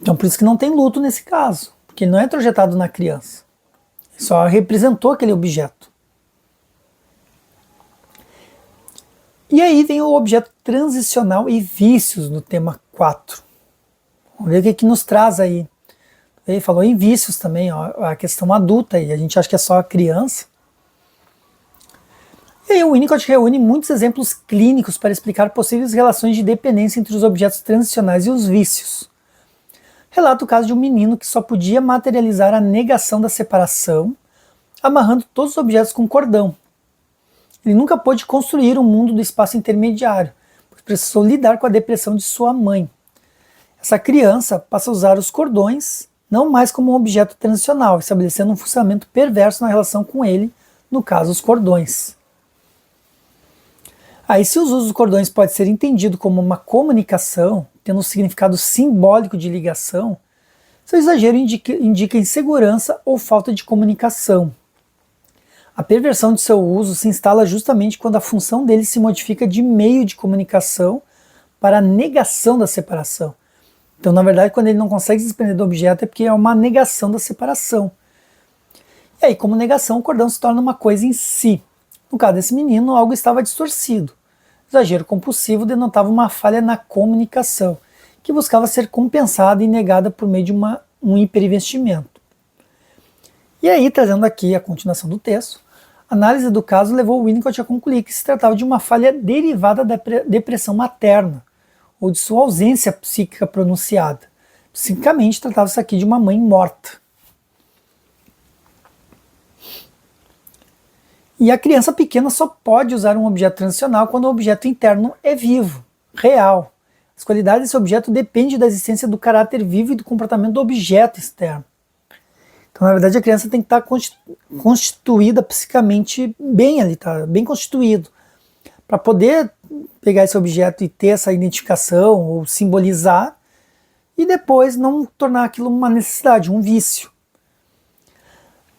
Então por isso que não tem luto nesse caso, porque ele não é introjetado na criança. Ele só representou aquele objeto. E aí vem o objeto transicional e vícios no tema 4. Vamos ver o que nos traz aí. Ele falou em vícios também, ó, a questão adulta, e a gente acha que é só a criança. E aí o Winnicott reúne muitos exemplos clínicos para explicar possíveis relações de dependência entre os objetos transicionais e os vícios. Relata o caso de um menino que só podia materializar a negação da separação, amarrando todos os objetos com cordão. Ele nunca pôde construir um mundo do espaço intermediário, pois precisou lidar com a depressão de sua mãe. Essa criança passa a usar os cordões não mais como um objeto transicional, estabelecendo um funcionamento perverso na relação com ele, no caso os cordões. Aí, se os usos dos cordões pode ser entendido como uma comunicação, tendo um significado simbólico de ligação, seu exagero indica insegurança ou falta de comunicação. A perversão de seu uso se instala justamente quando a função dele se modifica de meio de comunicação para a negação da separação. Então, na verdade, quando ele não consegue se desprender do objeto é porque é uma negação da separação. E aí, como negação, o cordão se torna uma coisa em si. No caso desse menino, algo estava distorcido. O exagero compulsivo denotava uma falha na comunicação, que buscava ser compensada e negada por meio de um hiperinvestimento. E aí, trazendo aqui a continuação do texto, a análise do caso levou Winnicott a concluir que se tratava de uma falha derivada da depressão materna, ou de sua ausência psíquica pronunciada. Psicicamente, tratava-se aqui de uma mãe morta. E a criança pequena só pode usar um objeto transicional quando o objeto interno é vivo, real. As qualidades desse objeto dependem da existência do caráter vivo e do comportamento do objeto externo. Então, na verdade, a criança tem que estar constituída psicamente bem ali, tá? Bem constituído, para poder pegar esse objeto e ter essa identificação ou simbolizar e depois não tornar aquilo uma necessidade, um vício.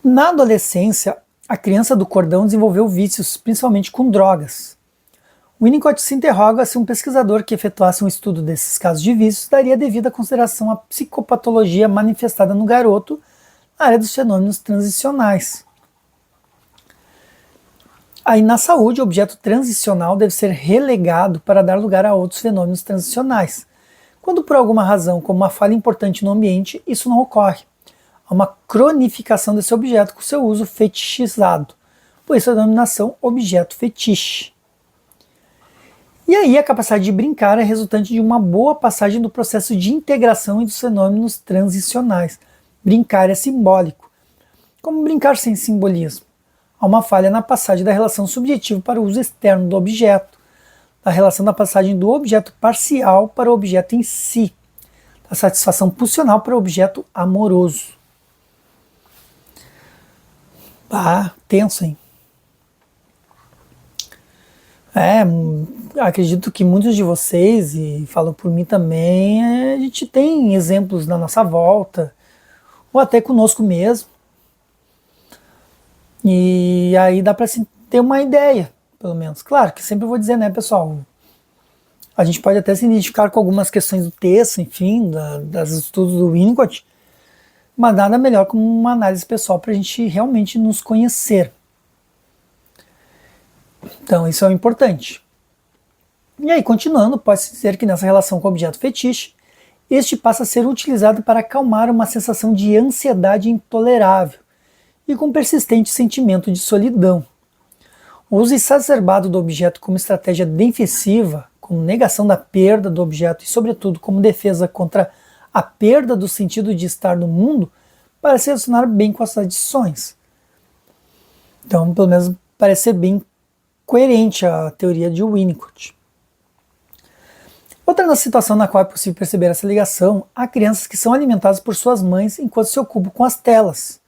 Na adolescência, a criança do cordão desenvolveu vícios, principalmente com drogas. Winnicott se interroga se um pesquisador que efetuasse um estudo desses casos de vícios daria devida consideração à psicopatologia manifestada no garoto na área dos fenômenos transicionais. Aí, na saúde, o objeto transicional deve ser relegado para dar lugar a outros fenômenos transicionais. Quando por alguma razão, como uma falha importante no ambiente, isso não ocorre. Há uma cronificação desse objeto com seu uso fetichizado. Por isso a denominação objeto fetiche. E aí a capacidade de brincar é resultante de uma boa passagem do processo de integração e dos fenômenos transicionais. Brincar é simbólico. Como brincar sem simbolismo? Há uma falha na passagem da relação subjetiva para o uso externo do objeto, da relação da passagem do objeto parcial para o objeto em si, da satisfação pulsional para o objeto amoroso. Tenso, hein? Acredito que muitos de vocês, e falam por mim também, a gente tem exemplos na nossa volta, ou até conosco mesmo. E aí dá para ter uma ideia, pelo menos. Claro que sempre eu vou dizer, né, pessoal? A gente pode até se identificar com algumas questões do texto, enfim, das estudos do Winnicott, mas nada melhor como uma análise pessoal para a gente realmente nos conhecer. Então isso é o importante. E aí, continuando, pode-se dizer que nessa relação com o objeto fetiche, este passa a ser utilizado para acalmar uma sensação de ansiedade intolerável e com persistente sentimento de solidão. O uso exacerbado do objeto como estratégia defensiva, como negação da perda do objeto e, sobretudo, como defesa contra a perda do sentido de estar no mundo, parece se relacionar bem com as adições. Então, pelo menos, parece ser bem coerente a teoria de Winnicott. Outra situação na qual é possível perceber essa ligação, há crianças que são alimentadas por suas mães enquanto se ocupam com as telas.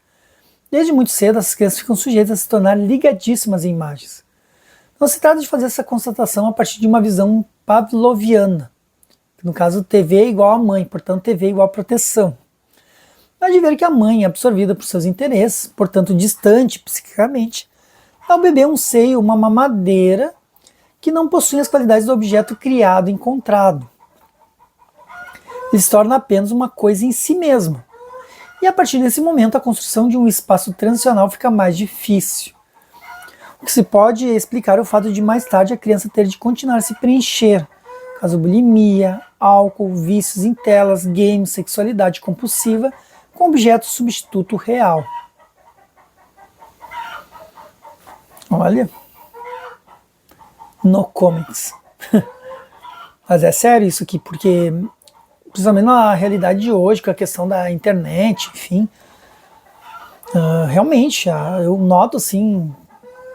Desde muito cedo, essas crianças ficam sujeitas a se tornar ligadíssimas em imagens. Não se trata de fazer essa constatação a partir de uma visão pavloviana. No caso, TV é igual a mãe, portanto TV é igual a proteção. Mas de ver que a mãe é absorvida por seus interesses, portanto distante psiquicamente, dá ao bebê um seio, uma mamadeira, que não possuem as qualidades do objeto criado e encontrado. Ele se torna apenas uma coisa em si mesmo. E a partir desse momento, a construção de um espaço transicional fica mais difícil. O que se pode explicar o fato de mais tarde a criança ter de continuar a se preencher, caso bulimia, álcool, vícios em telas, games, sexualidade compulsiva, com objeto substituto real. Olha, no comments. Mas é sério isso aqui, porque principalmente na realidade de hoje, com a questão da internet, enfim, realmente, eu noto assim,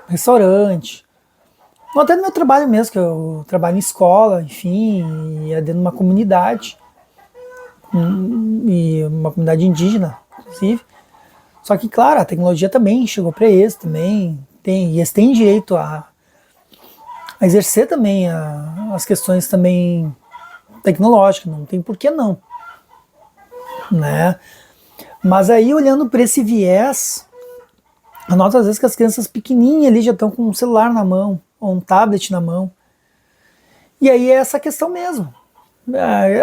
restaurante, até no meu trabalho mesmo, que eu trabalho em escola, enfim, e é dentro de uma comunidade, e uma comunidade indígena, inclusive. Só que, claro, a tecnologia também chegou para eles, também e eles têm direito a exercer também as questões também tecnológicas, não tem por que não, né? Mas aí, olhando para esse viés, eu noto às vezes que as crianças pequenininhas ali já estão com um celular na mão, ou um tablet na mão, e aí é essa questão mesmo,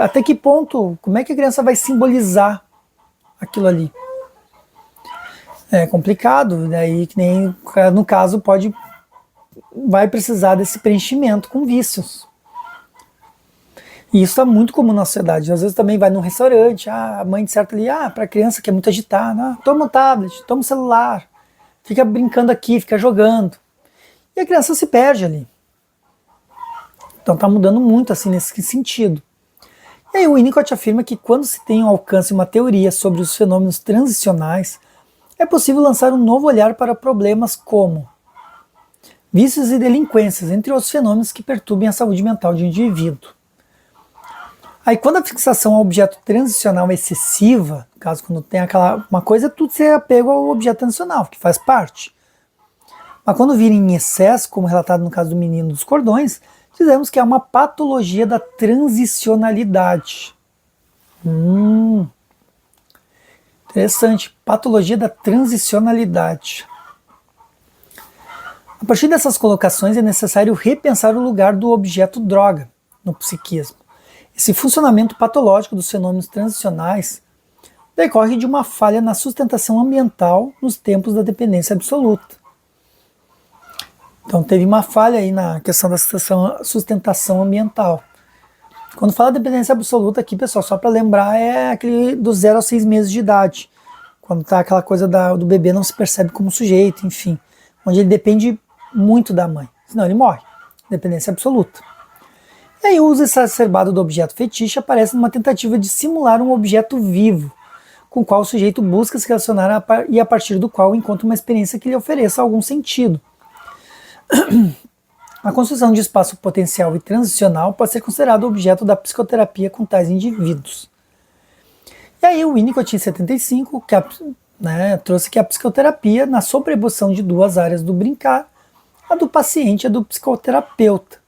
até que ponto, como é que a criança vai simbolizar aquilo ali? É complicado, daí que nem no caso vai precisar desse preenchimento com vícios. E isso está muito comum na sociedade. Às vezes também vai num restaurante, a mãe de certo ali, para a criança que é muito agitada, toma um tablet, toma um celular, fica brincando aqui, fica jogando. E a criança se perde ali. Então está mudando muito assim nesse sentido. E aí o Winnicott afirma que quando se tem ao alcance uma teoria sobre os fenômenos transicionais, é possível lançar um novo olhar para problemas como vícios e delinquências, entre outros fenômenos que perturbem a saúde mental de um indivíduo. Aí quando a fixação ao objeto transicional é excessiva, no caso quando tem uma coisa, tudo se apega ao objeto transicional, que faz parte. Mas quando vira em excesso, como relatado no caso do menino dos cordões, dizemos que é uma patologia da transicionalidade. Interessante, patologia da transicionalidade. A partir dessas colocações é necessário repensar o lugar do objeto droga no psiquismo. Esse funcionamento patológico dos fenômenos transicionais decorre de uma falha na sustentação ambiental nos tempos da dependência absoluta. Então teve uma falha aí na questão da sustentação ambiental. Quando fala dependência absoluta aqui, pessoal, só para lembrar, é aquele do 0 aos 6 meses de idade. Quando tá aquela coisa do bebê não se percebe como sujeito, enfim. Onde ele depende muito da mãe, senão ele morre. Dependência absoluta. E aí o uso exacerbado do objeto fetiche aparece numa tentativa de simular um objeto vivo, com o qual o sujeito busca se relacionar e a partir do qual encontra uma experiência que lhe ofereça algum sentido. A construção de espaço potencial e transicional pode ser considerado objeto da psicoterapia com tais indivíduos. E aí o Winnicott, em 75, trouxe que a psicoterapia, na sobreposição de duas áreas do brincar, a do paciente e a do psicoterapeuta.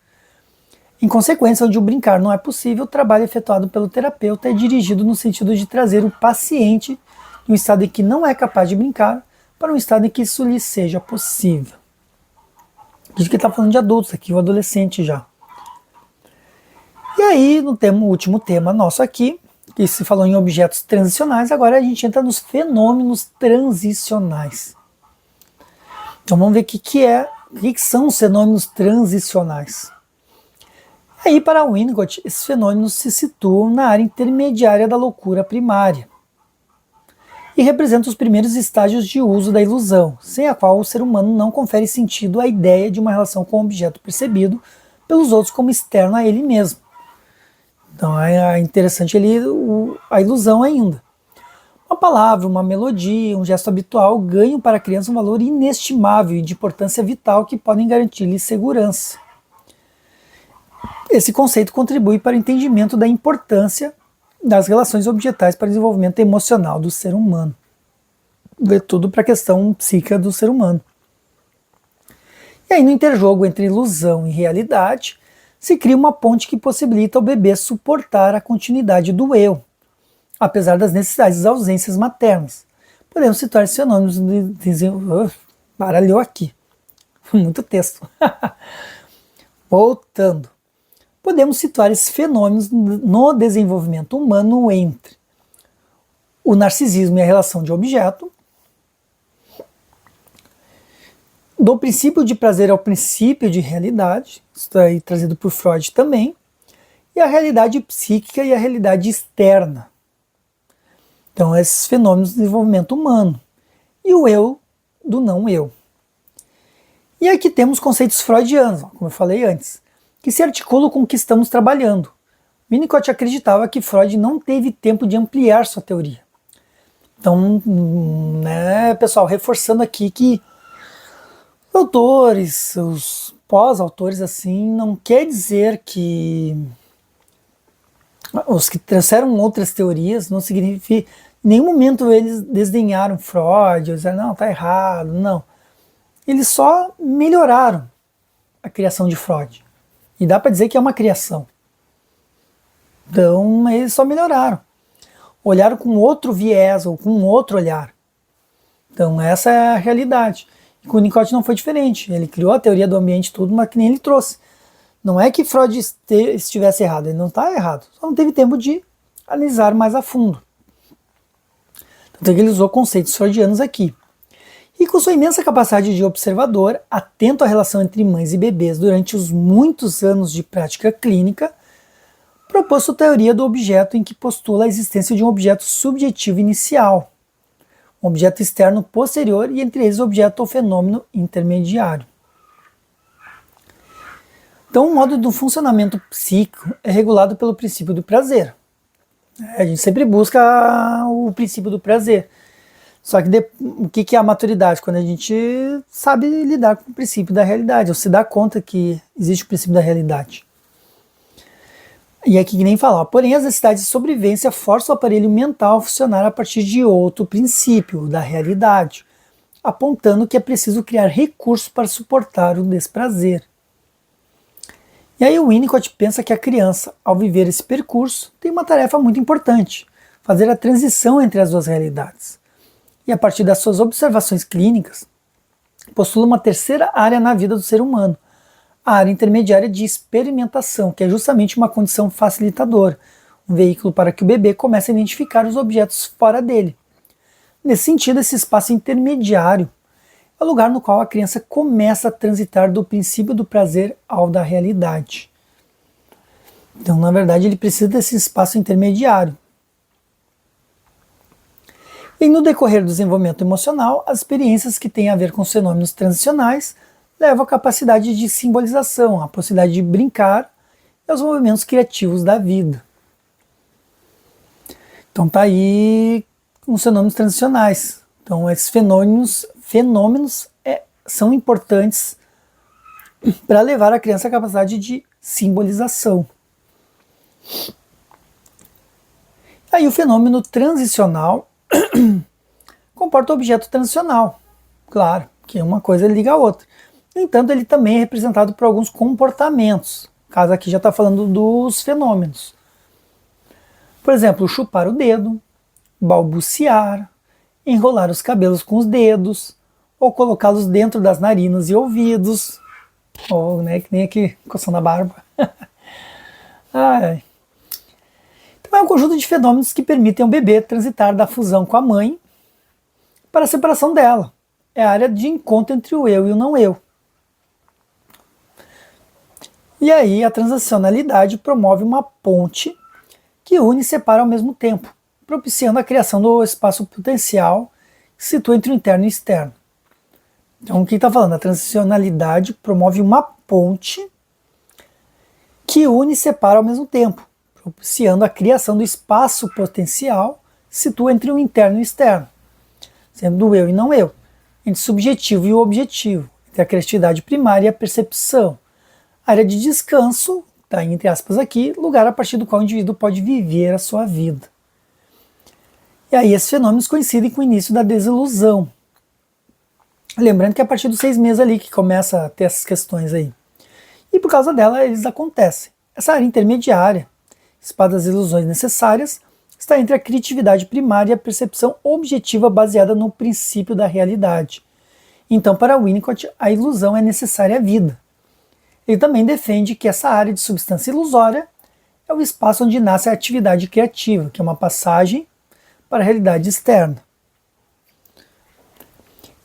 Em consequência, onde o brincar não é possível, o trabalho efetuado pelo terapeuta é dirigido no sentido de trazer o paciente de um estado em que não é capaz de brincar para um estado em que isso lhe seja possível. Diz que está falando de adultos aqui, o adolescente já. E aí, no último tema nosso aqui, que se falou em objetos transicionais, agora a gente entra nos fenômenos transicionais. Então vamos ver o que são os fenômenos transicionais. Aí, para Winnicott, esses fenômenos se situam na área intermediária da loucura primária e representam os primeiros estágios de uso da ilusão, sem a qual o ser humano não confere sentido à ideia de uma relação com o objeto percebido pelos outros como externo a ele mesmo. Então é interessante ali a ilusão ainda. Uma palavra, uma melodia, um gesto habitual ganham para a criança um valor inestimável e de importância vital que podem garantir-lhe segurança. Esse conceito contribui para o entendimento da importância das relações objetais para o desenvolvimento emocional do ser humano. Vê tudo para a questão psíquica do ser humano. E aí no interjogo entre ilusão e realidade, se cria uma ponte que possibilita ao bebê suportar a continuidade do eu, apesar das necessidades e ausências maternas. Podemos citar esses fenômenos baralhou aqui. Muito texto. Voltando. Podemos situar esses fenômenos no desenvolvimento humano entre o narcisismo e a relação de objeto, Do princípio de prazer ao princípio de realidade, isso aí trazido por Freud também, e a realidade psíquica e a realidade externa. Então, esses fenômenos do desenvolvimento humano. E o eu do não eu. E aqui temos conceitos freudianos, como eu falei antes, que se articulam com o que estamos trabalhando. Winnicott acreditava que Freud não teve tempo de ampliar sua teoria. Então, pessoal, reforçando aqui que autores, os pós-autores assim, não quer dizer que os que trouxeram outras teorias não significa, em nenhum momento eles desdenharam Freud, ou disseram, não, tá errado, não. Eles só melhoraram a criação de Freud. E dá para dizer que é uma criação. Então, eles só melhoraram. Olharam com outro viés, ou com outro olhar. Então, essa é a realidade. E com o Winnicott não foi diferente. Ele criou a teoria do ambiente e tudo, mas que nem ele trouxe. Não é que Freud estivesse errado, ele não está errado. Só não teve tempo de analisar mais a fundo. Então, ele usou conceitos freudianos aqui. E com sua imensa capacidade de observador, atento à relação entre mães e bebês durante os muitos anos de prática clínica, propôs sua teoria do objeto em que postula a existência de um objeto subjetivo inicial, um objeto externo posterior e entre eles o objeto ou fenômeno intermediário. Então, o modo do funcionamento psíquico é regulado pelo princípio do prazer. A gente sempre busca o princípio do prazer. Só que o que é a maturidade? Quando a gente sabe lidar com o princípio da realidade, ou se dá conta que existe o princípio da realidade. E aqui que nem falar, porém as necessidades de sobrevivência forçam o aparelho mental a funcionar a partir de outro princípio, da realidade, apontando que é preciso criar recursos para suportar o desprazer. E aí o Winnicott pensa que a criança, ao viver esse percurso, tem uma tarefa muito importante, fazer a transição entre as duas realidades. E a partir das suas observações clínicas, postula uma terceira área na vida do ser humano, a área intermediária de experimentação, que é justamente uma condição facilitadora, um veículo para que o bebê comece a identificar os objetos fora dele. Nesse sentido, esse espaço intermediário é o lugar no qual a criança começa a transitar do princípio do prazer ao da realidade. Então, na verdade, ele precisa desse espaço intermediário. E no decorrer do desenvolvimento emocional, as experiências que têm a ver com os fenômenos transicionais levam à capacidade de simbolização, à possibilidade de brincar e aos movimentos criativos da vida. Então tá aí os fenômenos transicionais. Então esses fenômenos são importantes para levar a criança à capacidade de simbolização. Aí o fenômeno transicional comporta o objeto transicional, claro, que uma coisa liga a outra. No entanto, ele também é representado por alguns comportamentos, caso aqui já está falando dos fenômenos. Por exemplo, chupar o dedo, balbuciar, enrolar os cabelos com os dedos, ou colocá-los dentro das narinas e ouvidos, ou que nem aqui, coçando a barba. Ai. Então é um conjunto de fenômenos que permitem ao bebê transitar da fusão com a mãe para a separação dela. É a área de encontro entre o eu e o não eu. E aí a transacionalidade promove uma ponte que une e separa ao mesmo tempo, propiciando a criação do espaço potencial que se situa entre o interno e o externo. Então o que está falando? A transacionalidade promove uma ponte que une e separa ao mesmo tempo, propiciando a criação do espaço potencial que se situa entre o interno e o externo, sendo o eu e não eu, entre o subjetivo e o objetivo, entre a criatividade primária e a percepção. Área de descanso, está entre aspas aqui, lugar a partir do qual o indivíduo pode viver a sua vida. E aí esses fenômenos coincidem com o início da desilusão. Lembrando que é a partir dos 6 meses ali que começa a ter essas questões aí. E por causa dela eles acontecem. Essa área intermediária, espaço das ilusões necessárias, está entre a criatividade primária e a percepção objetiva baseada no princípio da realidade. Então, para Winnicott, a ilusão é necessária à vida. Ele também defende que essa área de substância ilusória é o espaço onde nasce a atividade criativa, que é uma passagem para a realidade externa.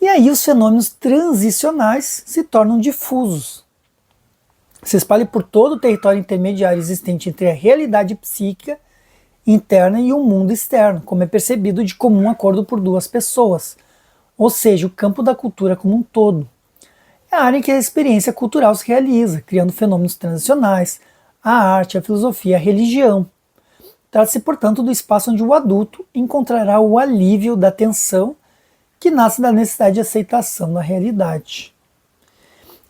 E aí os fenômenos transicionais se tornam difusos. Se espalham por todo o território intermediário existente entre a realidade psíquica interna e o mundo externo, como é percebido de comum acordo por duas pessoas, ou seja, o campo da cultura como um todo. É a área em que a experiência cultural se realiza, criando fenômenos transicionais, a arte, a filosofia, a religião. Trata-se, portanto, do espaço onde o adulto encontrará o alívio da tensão que nasce da necessidade de aceitação da realidade.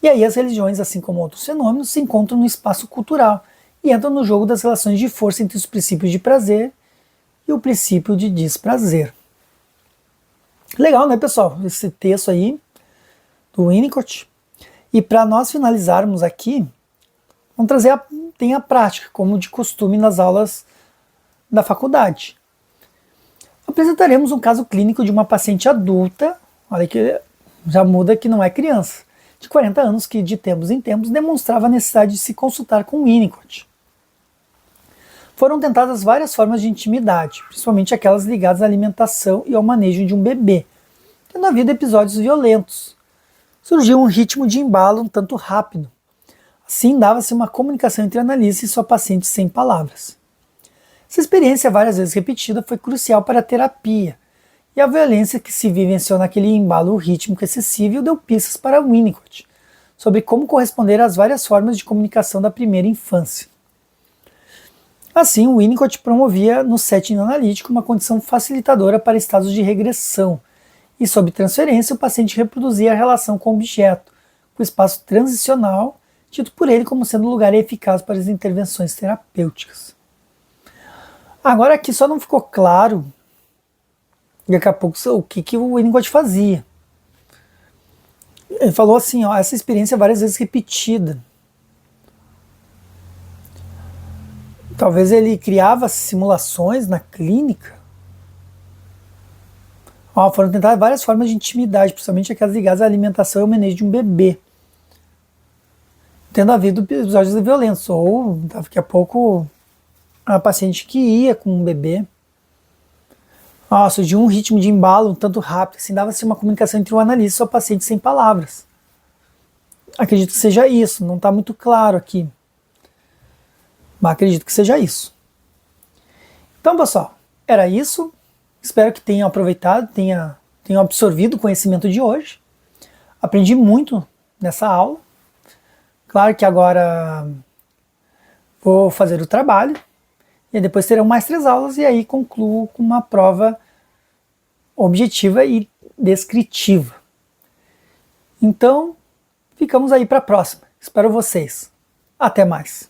E aí as religiões, assim como outros fenômenos, se encontram no espaço cultural e entram no jogo das relações de força entre os princípios de prazer e o princípio de desprazer. Legal, né, pessoal? Esse texto aí do Winnicott. E para nós finalizarmos aqui, vamos trazer a prática, como de costume nas aulas da faculdade. Apresentaremos um caso clínico de uma paciente adulta, olha que já muda que não é criança, de 40 anos que de tempos em tempos demonstrava a necessidade de se consultar com Winnicott. Foram tentadas várias formas de intimidade, principalmente aquelas ligadas à alimentação e ao manejo de um bebê, tendo havido episódios violentos. Surgiu um ritmo de embalo um tanto rápido. Assim dava-se uma comunicação entre a analista e sua paciente sem palavras. Essa experiência, várias vezes repetida, foi crucial para a terapia, e a violência que se vivenciou naquele embalo rítmico excessivo deu pistas para Winnicott sobre como corresponder às várias formas de comunicação da primeira infância. Assim, o Winnicott promovia no setting analítico uma condição facilitadora para estados de regressão, e sob transferência o paciente reproduzia a relação com o objeto, com o espaço transicional, tido por ele como sendo lugar eficaz para as intervenções terapêuticas. Agora aqui só não ficou claro, daqui a pouco, o que o Winnicott fazia. Ele falou assim, ó, essa experiência várias vezes repetida. Talvez ele criava simulações na clínica. Ó, foram tentadas várias formas de intimidade, principalmente aquelas ligadas à alimentação e ao manejo de um bebê, tendo havido episódios violentos, ou daqui a pouco a paciente que ia com um bebê. Surgiu um ritmo de embalo um tanto rápido, assim, dava-se uma comunicação entre o analista e sua paciente sem palavras. Acredito que seja isso, não está muito claro aqui, mas acredito que seja isso. Então, pessoal, era isso. Espero que tenham aproveitado, tenham absorvido o conhecimento de hoje. Aprendi muito nessa aula. Claro que agora vou fazer o trabalho, e depois terão mais 3 aulas, e aí concluo com uma prova objetiva e descritiva. Então, ficamos aí para a próxima. Espero vocês. Até mais.